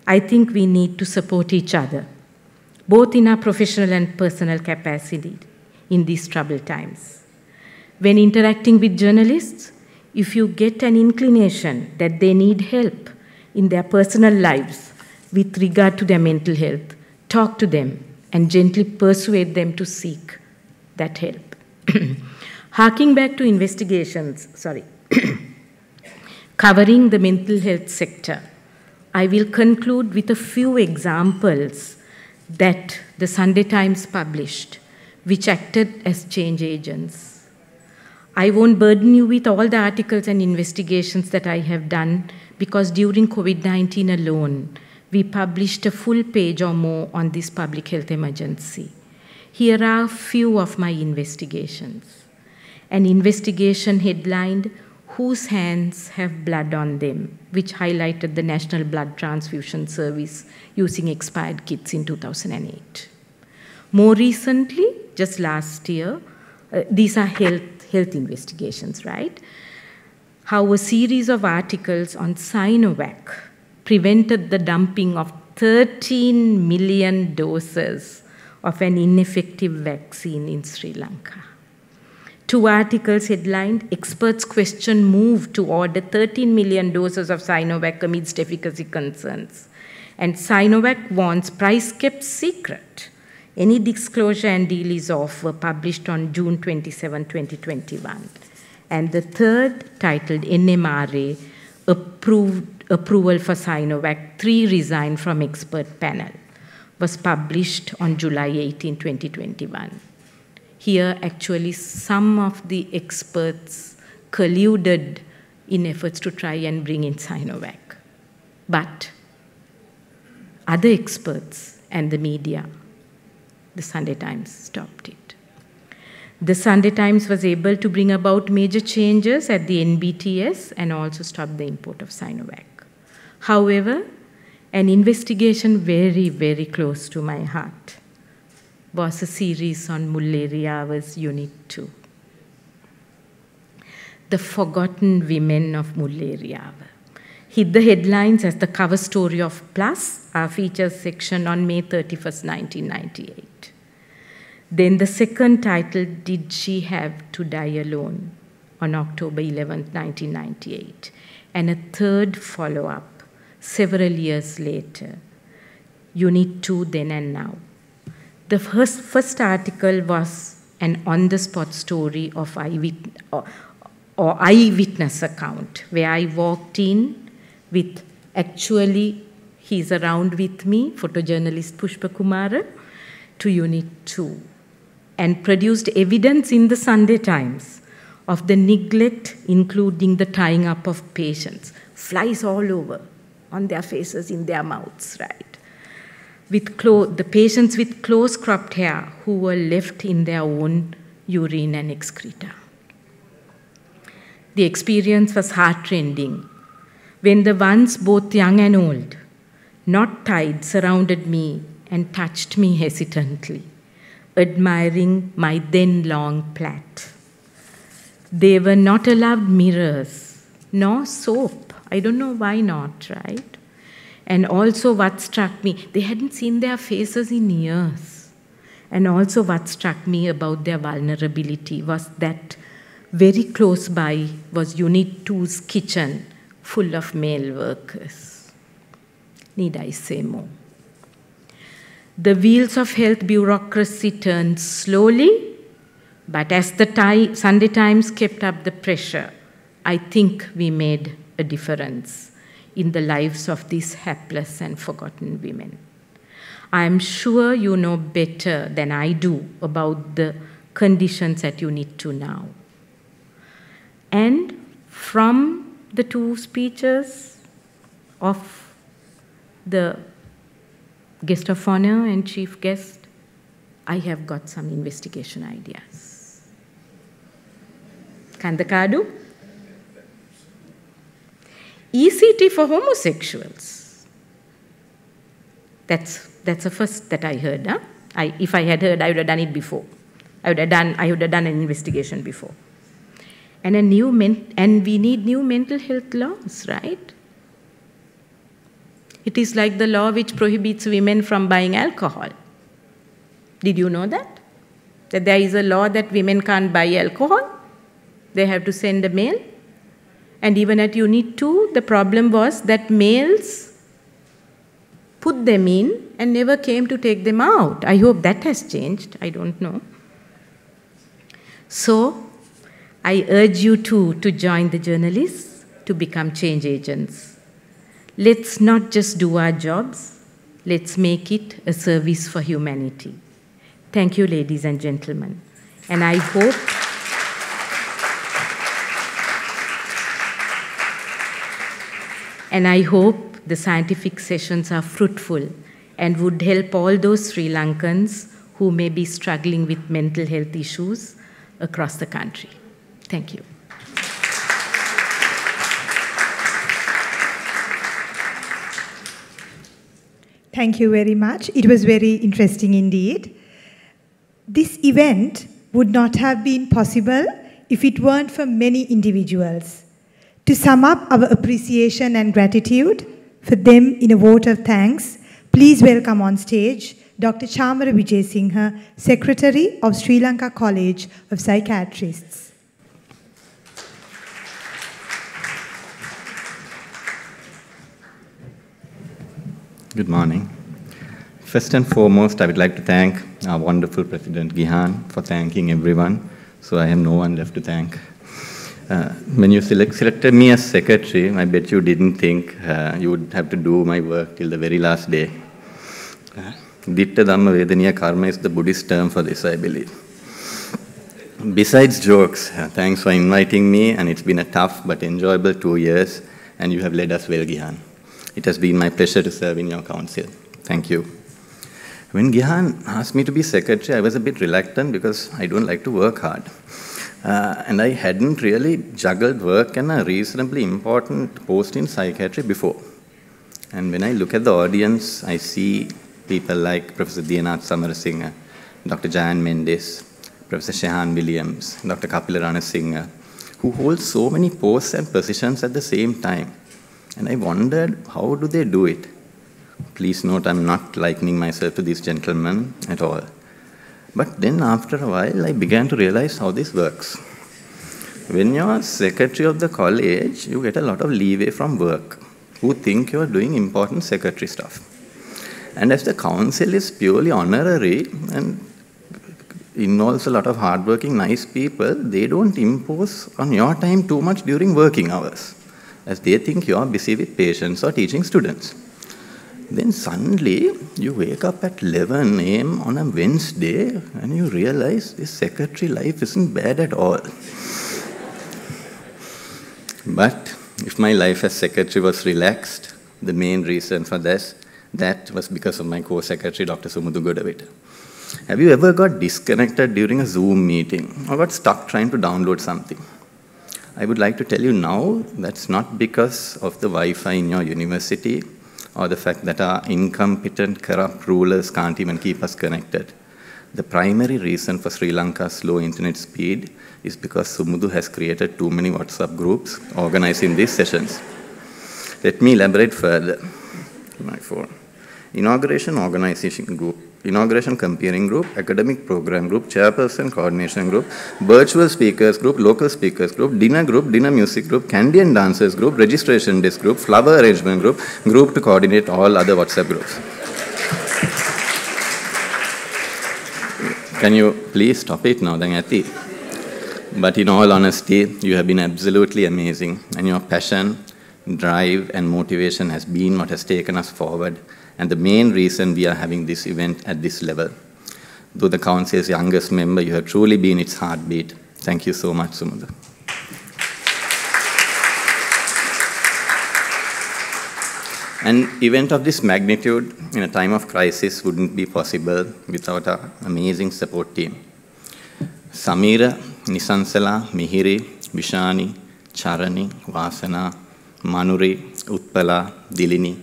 I think we need to support each other, both in our professional and personal capacity in these troubled times. When interacting with journalists, if you get an inclination that they need help in their personal lives with regard to their mental health, talk to them and gently persuade them to seek that help. Harking back to investigations, covering the mental health sector, I will conclude with a few examples that the Sunday Times published, which acted as change agents. I won't burden you with all the articles and investigations that I have done, because during COVID-19 alone, we published a full page or more on this public health emergency. Here are a few of my investigations. An investigation headlined, "Whose Hands Have Blood on Them?" which highlighted the National Blood Transfusion Service using expired kits in 2008. More recently, just last year, these are health investigations, right? How a series of articles on Sinovac prevented the dumping of 13 million doses of an ineffective vaccine in Sri Lanka. 2 articles headlined, "Experts question move to order 13 million doses of Sinovac amidst efficacy concerns." And Sinovac warns price kept secret. Any disclosure and deal is off were published on June 27, 2021. And the third, titled "NMRA Approval for Sinovac, 3 Resign from Expert Panel," was published on July 18, 2021. Here, actually, some of the experts colluded in efforts to try and bring in Sinovac. But other experts and the media, the Sunday Times, stopped it. The Sunday Times was able to bring about major changes at the NBTS and also stop the import of Sinovac. However, an investigation very, very close to my heart was a series on Mulleriyawa's Unit 2. The Forgotten Women of Mulleriyawa hit the headlines as the cover story of Plus, our features section, on May 31st, 1998. Then the second title, "Did She Have to Die Alone?" on October 11th, 1998. And a third follow-up several years later, Unit 2, Then and Now. The first article was an on-the-spot story of eyewitness account, where I walked in with, actually, he's around with me, photojournalist Pushpa Kumara, to Unit 2, and produced evidence in the Sunday Times of the neglect, including the tying up of patients, flies all over, on their faces, in their mouths, right? With the patients with close cropped hair who were left in their own urine and excreta. The experience was heartrending when the ones, both young and old, not tied, surrounded me and touched me hesitantly, admiring my then long plait. They were not allowed mirrors, nor soap. I don't know why not, right? And also what struck me, they hadn't seen their faces in years. And also what struck me about their vulnerability was that very close by was Unit 2's kitchen, full of male workers. Need I say more? The wheels of health bureaucracy turned slowly, but as the Sunday Times kept up the pressure, I think we made a difference in the lives of these hapless and forgotten women. I am sure you know better than I do about the conditions at Unit 2 now. And from the 2 speeches of the guest of honor and chief guest, I have got some investigation ideas. Kandakadu? ECT for homosexuals. That's the first that I heard. Huh? If I had heard, I would have done it before. I would have done an investigation before. And we need new mental health laws, right? It is like the law which prohibits women from buying alcohol. Did you know that? That there is a law that women can't buy alcohol? They have to send a mail. And even at Unit 2, the problem was that males put them in and never came to take them out. I hope that has changed. I don't know. So, I urge you too to join the journalists to become change agents. Let's not just do our jobs. Let's make it a service for humanity. Thank you, ladies and gentlemen. And I hope the scientific sessions are fruitful and would help all those Sri Lankans who may be struggling with mental health issues across the country. Thank you. Thank you very much. It was very interesting indeed. This event would not have been possible if it weren't for many individuals. To sum up our appreciation and gratitude for them in a vote of thanks, please welcome on stage Dr. Chamara Vijayasinghe, Secretary of Sri Lanka College of Psychiatrists. Good morning. First and foremost, I would like to thank our wonderful President Gihan for thanking everyone, so I have no one left to thank. When you selected me as secretary, I bet you didn't think you would have to do my work till the very last day. Ditta Dharmavadhana karma is the Buddhist term for this, I believe. Besides jokes, thanks for inviting me, and it's been a tough but enjoyable 2 years, and you have led us well, Gihan. It has been my pleasure to serve in your council. Thank you. When Gihan asked me to be secretary, I was a bit reluctant because I don't like to work hard. And I hadn't really juggled work and a reasonably important post in psychiatry before. And when I look at the audience, I see people like Professor Diyanath Amar Singha, Dr. Jan Mendes, Professor Shehan Williams, Dr. Kapilarana Singha, who hold so many posts and positions at the same time. And I wondered, how do they do it? Please note, I'm not likening myself to these gentlemen at all. But then after a while, I began to realize how this works. When you're secretary of the college, you get a lot of leeway from work, who think you're doing important secretary stuff. And as the council is purely honorary and involves a lot of hardworking, nice people, they don't impose on your time too much during working hours, as they think you're busy with patients or teaching students. Then suddenly, you wake up at 11 a.m. on a Wednesday and you realize this secretary life isn't bad at all. But if my life as secretary was relaxed, the main reason for that was because of my co-secretary, Dr. Sumudu Godavita. Have you ever got disconnected during a Zoom meeting or got stuck trying to download something? I would like to tell you now that's not because of the Wi-Fi in your university or the fact that our incompetent, corrupt rulers can't even keep us connected. The primary reason for Sri Lanka's slow internet speed is because Sumudu has created too many WhatsApp groups organizing these sessions. Let me elaborate further. My phone. Inauguration Organization Group, Inauguration Comparing Group, Academic Program Group, Chairperson Coordination Group, Virtual Speakers Group, Local Speakers Group, Dinner Music Group, Candy and Dancers Group, Registration Desk Group, Flower Arrangement Group, Group to coordinate all other WhatsApp groups. Can you please stop it now, Dangati? But in all honesty, you have been absolutely amazing, and your passion, drive, and motivation has been what has taken us forward, and the main reason we are having this event at this level. Though the council's youngest member, you have truly been its heartbeat. Thank you so much, Sumudu. An event of this magnitude in a time of crisis wouldn't be possible without our amazing support team. Samira, Nisansala, Mihiri, Vishani, Charani, Vasana, Manuri, Utpala, Dilini,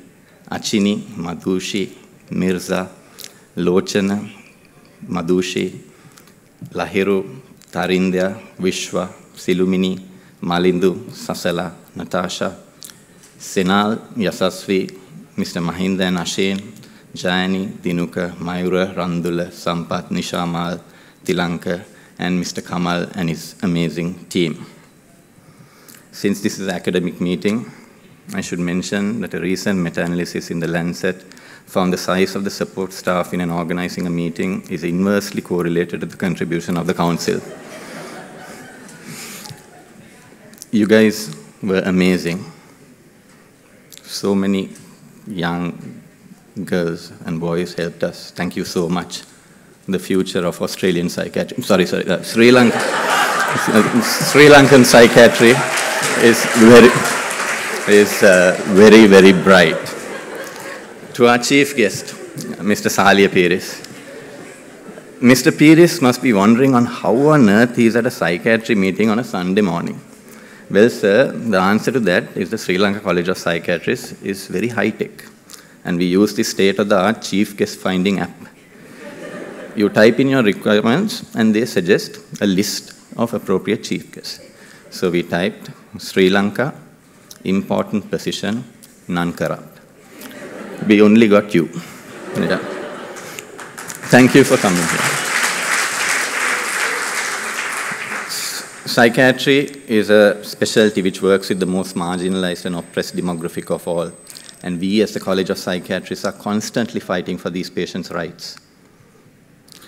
Achini, Madhushi, Mirza, Lochana, Madhushi, Lahiru, Tarindya, Vishwa, Silumini, Malindu, Sasala, Natasha, Senal, Yasasvi, Mr. Mahinda and Ashen, Jayani, Dinuka, Mayura, Randula, Sampath, Nishamal, Tilanka, and Mr. Kamal and his amazing team. Since this is an academic meeting, I should mention that a recent meta-analysis in the Lancet found the size of the support staff in organizing a meeting is inversely correlated to the contribution of the council. You guys were amazing. So many young girls and boys helped us. Thank you so much. The future of Australian psychiatry, Sri Lankan psychiatry is very, very bright. To our chief guest, Mr. Salia Peiris. Mr. Peiris must be wondering on how on earth he's at a psychiatry meeting on a Sunday morning. Well, sir, the answer to that is the Sri Lanka College of Psychiatrists is very high-tech. And we use the state-of-the-art chief guest finding app. You type in your requirements, and they suggest a list of appropriate chief guests. So we typed Sri Lanka, important position, non-corrupt. We only got you. Yeah. Thank you for coming here. Psychiatry is a specialty which works with the most marginalized and oppressed demographic of all. And we, as the College of Psychiatrists, are constantly fighting for these patients' rights.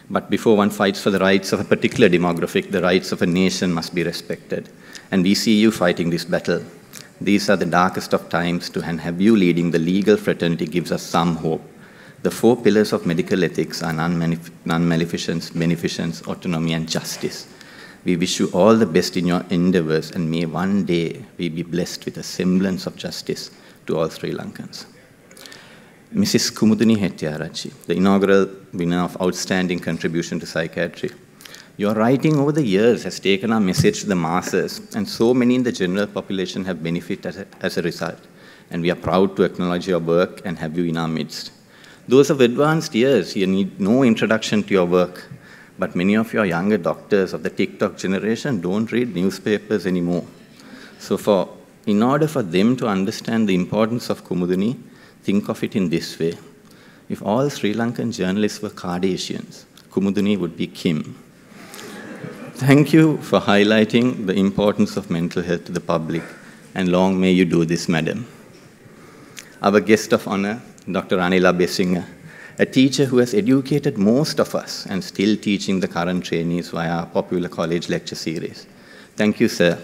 But before one fights for the rights of a particular demographic, the rights of a nation must be respected. And we see you fighting this battle. These are the darkest of times, and have you leading the legal fraternity gives us some hope. The 4 pillars of medical ethics are non-maleficence, beneficence, autonomy, and justice. We wish you all the best in your endeavors, and may one day we be blessed with a semblance of justice to all Sri Lankans. Mrs. Kumudini Hettiarachchi, the inaugural winner of Outstanding Contribution to Psychiatry. Your writing over the years has taken our message to the masses, and so many in the general population have benefited as a result. And we are proud to acknowledge your work and have you in our midst. Those of advanced years, you need no introduction to your work, but many of your younger doctors of the TikTok generation don't read newspapers anymore. So in order for them to understand the importance of Kumudini, think of it in this way. If all Sri Lankan journalists were Kardashians, Kumudini would be Kim. Thank you for highlighting the importance of mental health to the public, and long may you do this, madam. Our guest of honor, Dr. Anila Besinga, a teacher who has educated most of us and still teaching the current trainees via our popular college lecture series. Thank you, sir.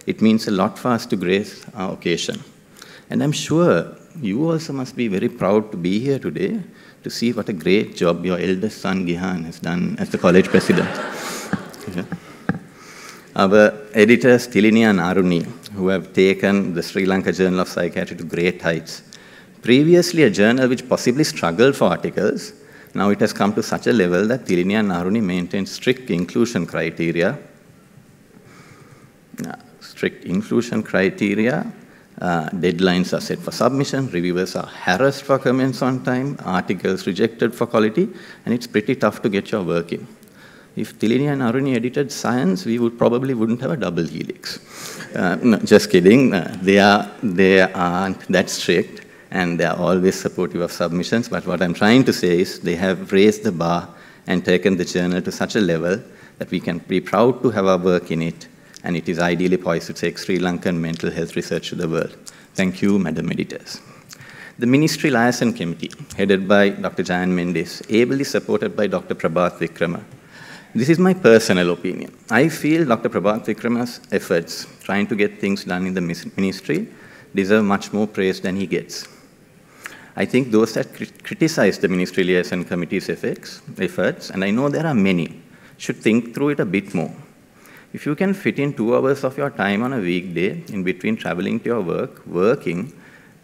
It means a lot for us to grace our occasion. And I'm sure you also must be very proud to be here today to see what a great job your eldest son, Gihan, has done as the college president. Yeah. Our editors, Tilini and Aruni, who have taken the Sri Lanka Journal of Psychiatry to great heights. Previously a journal which possibly struggled for articles, now it has come to such a level that Tilini and Aruni maintain strict inclusion criteria. Deadlines are set for submission, reviewers are harassed for comments on time, articles rejected for quality, and it's pretty tough to get your work in. If Tilini and Aruni edited science, we probably wouldn't have a double helix. No, just kidding. They aren't that strict, and they are always supportive of submissions. But what I'm trying to say is they have raised the bar and taken the journal to such a level that we can be proud to have our work in it, and it is ideally poised to take Sri Lankan mental health research to the world. Thank you, Madam Editors. The Ministry Liaison Committee, headed by Dr. Jayan Mendes, ably supported by Dr. Prabhat Vikrama. This is my personal opinion. I feel Dr. Prabhat Vikrama's efforts trying to get things done in the ministry deserve much more praise than he gets. I think those that criticize the Ministry Liaison Committee's efforts, and I know there are many, should think through it a bit more. If you can fit in 2 hours of your time on a weekday in between traveling to your work, working,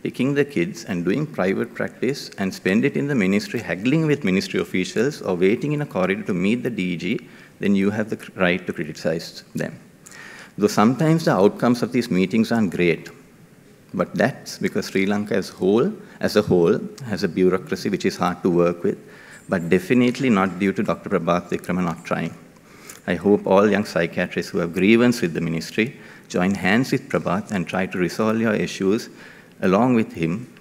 picking the kids and doing private practice and spend it in the ministry haggling with ministry officials or waiting in a corridor to meet the DG, then you have the right to criticize them. Though sometimes the outcomes of these meetings aren't great, but that's because Sri Lanka as a whole has a bureaucracy which is hard to work with, but definitely not due to Dr. Prabhat Vikrama not trying. I hope all young psychiatrists who have grievance with the ministry join hands with Prabhat and try to resolve your issues along with him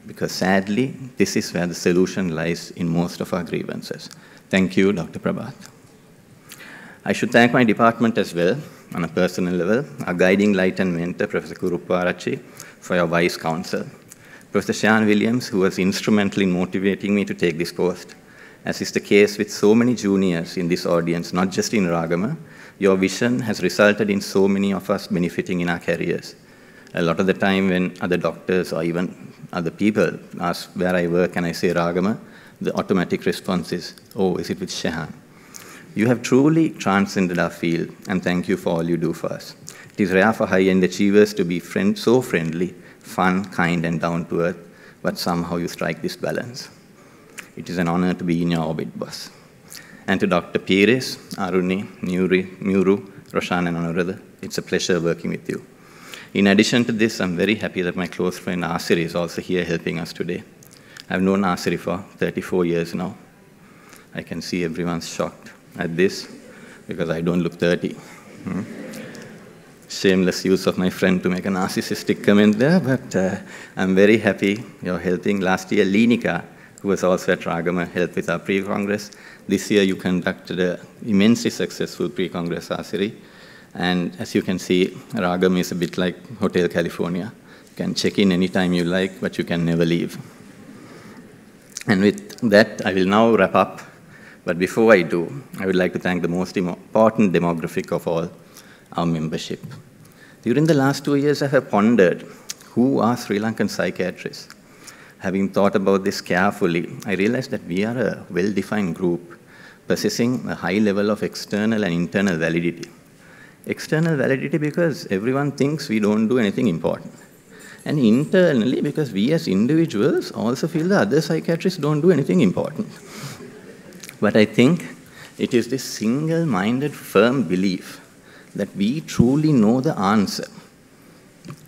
because sadly, this is where the solution lies in most of our grievances. Thank you, Dr. Prabhat. I should thank my department as well, on a personal level, our guiding light and mentor, Professor Kuruparachi, for your wise counsel. Professor Sean Williams, who was instrumental in motivating me to take this post. As is the case with so many juniors in this audience, not just in Ragama, your vision has resulted in so many of us benefiting in our careers. A lot of the time when other doctors or even other people ask where I work and I say Ragama, the automatic response is, oh, is it with Shehan? You have truly transcended our field, and thank you for all you do for us. It is rare for high-end achievers to be so friendly, fun, kind, and down-to-earth, but somehow you strike this balance. It is an honor to be in your orbit, boss. And to Dr. Pires, Aruni, Muru, Roshan, and Honorary, it's a pleasure working with you. In addition to this, I'm very happy that my close friend Asiri is also here helping us today. I've known Asiri for 34 years now. I can see everyone's shocked at this because I don't look 30. Shameless use of my friend to make a narcissistic comment there, but I'm very happy you're helping. Last year, Linika, who was also at Ragama, helped with our pre-congress. This year, you conducted an immensely successful pre-congress, Asiri. And as you can see, Ragama is a bit like Hotel California. You can check in anytime you like, but you can never leave. And with that, I will now wrap up. But before I do, I would like to thank the most important demographic of all, our membership. During the last 2 years, I have pondered who are Sri Lankan psychiatrists. Having thought about this carefully, I realized that we are a well-defined group possessing a high level of external and internal validity. External validity because everyone thinks we don't do anything important. And internally because we as individuals also feel the other psychiatrists don't do anything important. But I think it is this single-minded, firm belief that we truly know the answer.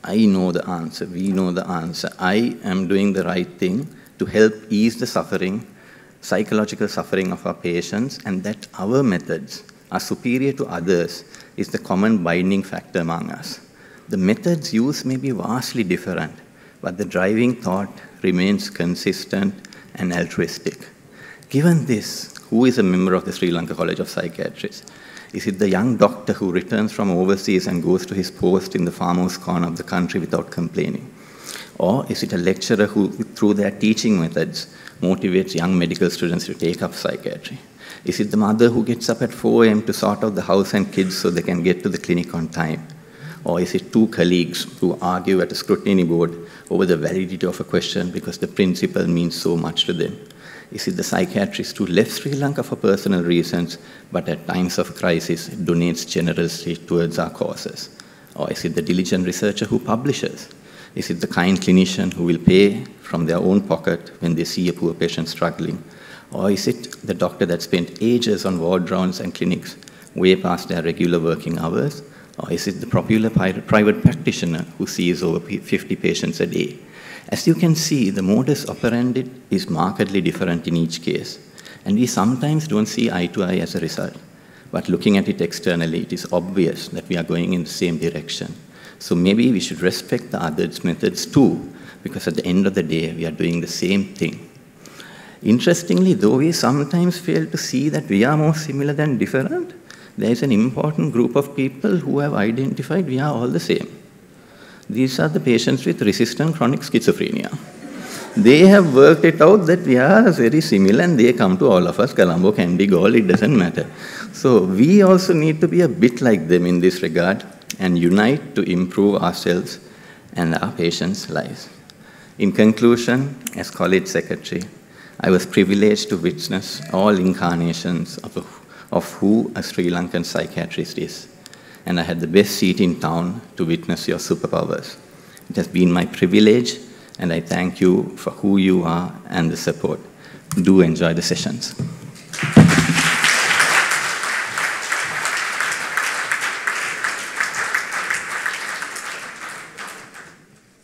I know the answer, we know the answer. I am doing the right thing to help ease the suffering, psychological suffering of our patients, and that our methods are superior to others is the common binding factor among us. The methods used may be vastly different, but the driving thought remains consistent and altruistic. Given this, who is a member of the Sri Lanka College of Psychiatrists? Is it the young doctor who returns from overseas and goes to his post in the farmhouse corner of the country without complaining? Or is it a lecturer who, through their teaching methods, motivates young medical students to take up psychiatry? Is it the mother who gets up at 4 a.m. to sort out the house and kids so they can get to the clinic on time? Or is it two colleagues who argue at a scrutiny board over the validity of a question because the principle means so much to them? Is it the psychiatrist who left Sri Lanka for personal reasons, but at times of crisis donates generously towards our causes? Or is it the diligent researcher who publishes? Is it the kind clinician who will pay from their own pocket when they see a poor patient struggling? Or is it the doctor that spent ages on ward rounds and clinics way past their regular working hours? Or is it the popular private practitioner who sees over 50 patients a day? As you can see, the modus operandi is markedly different in each case, and we sometimes don't see eye to eye as a result. But looking at it externally, it is obvious that we are going in the same direction. So maybe we should respect the others' methods too, because at the end of the day, we are doing the same thing. Interestingly, though we sometimes fail to see that we are more similar than different, there is an important group of people who have identified we are all the same. These are the patients with resistant chronic schizophrenia. They have worked it out that we are very similar and they come to all of us, Colombo, Kandy, Galle, it doesn't matter. So we also need to be a bit like them in this regard and unite to improve ourselves and our patients' lives. In conclusion, as college secretary, I was privileged to witness all incarnations of who a Sri Lankan psychiatrist is. And I had the best seat in town to witness your superpowers. It has been my privilege, and I thank you for who you are and the support. Do enjoy the sessions.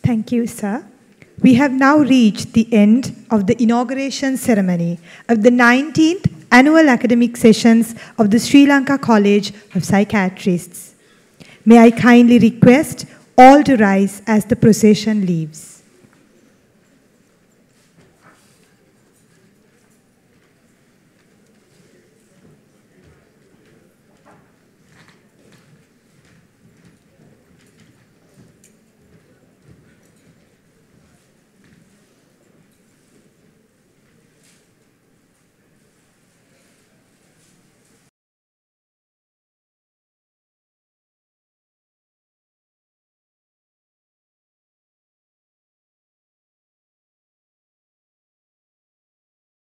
Thank you, sir. We have now reached the end of the inauguration ceremony of the 19th annual academic sessions of the Sri Lanka College of Psychiatrists. May I kindly request all to rise as the procession leaves.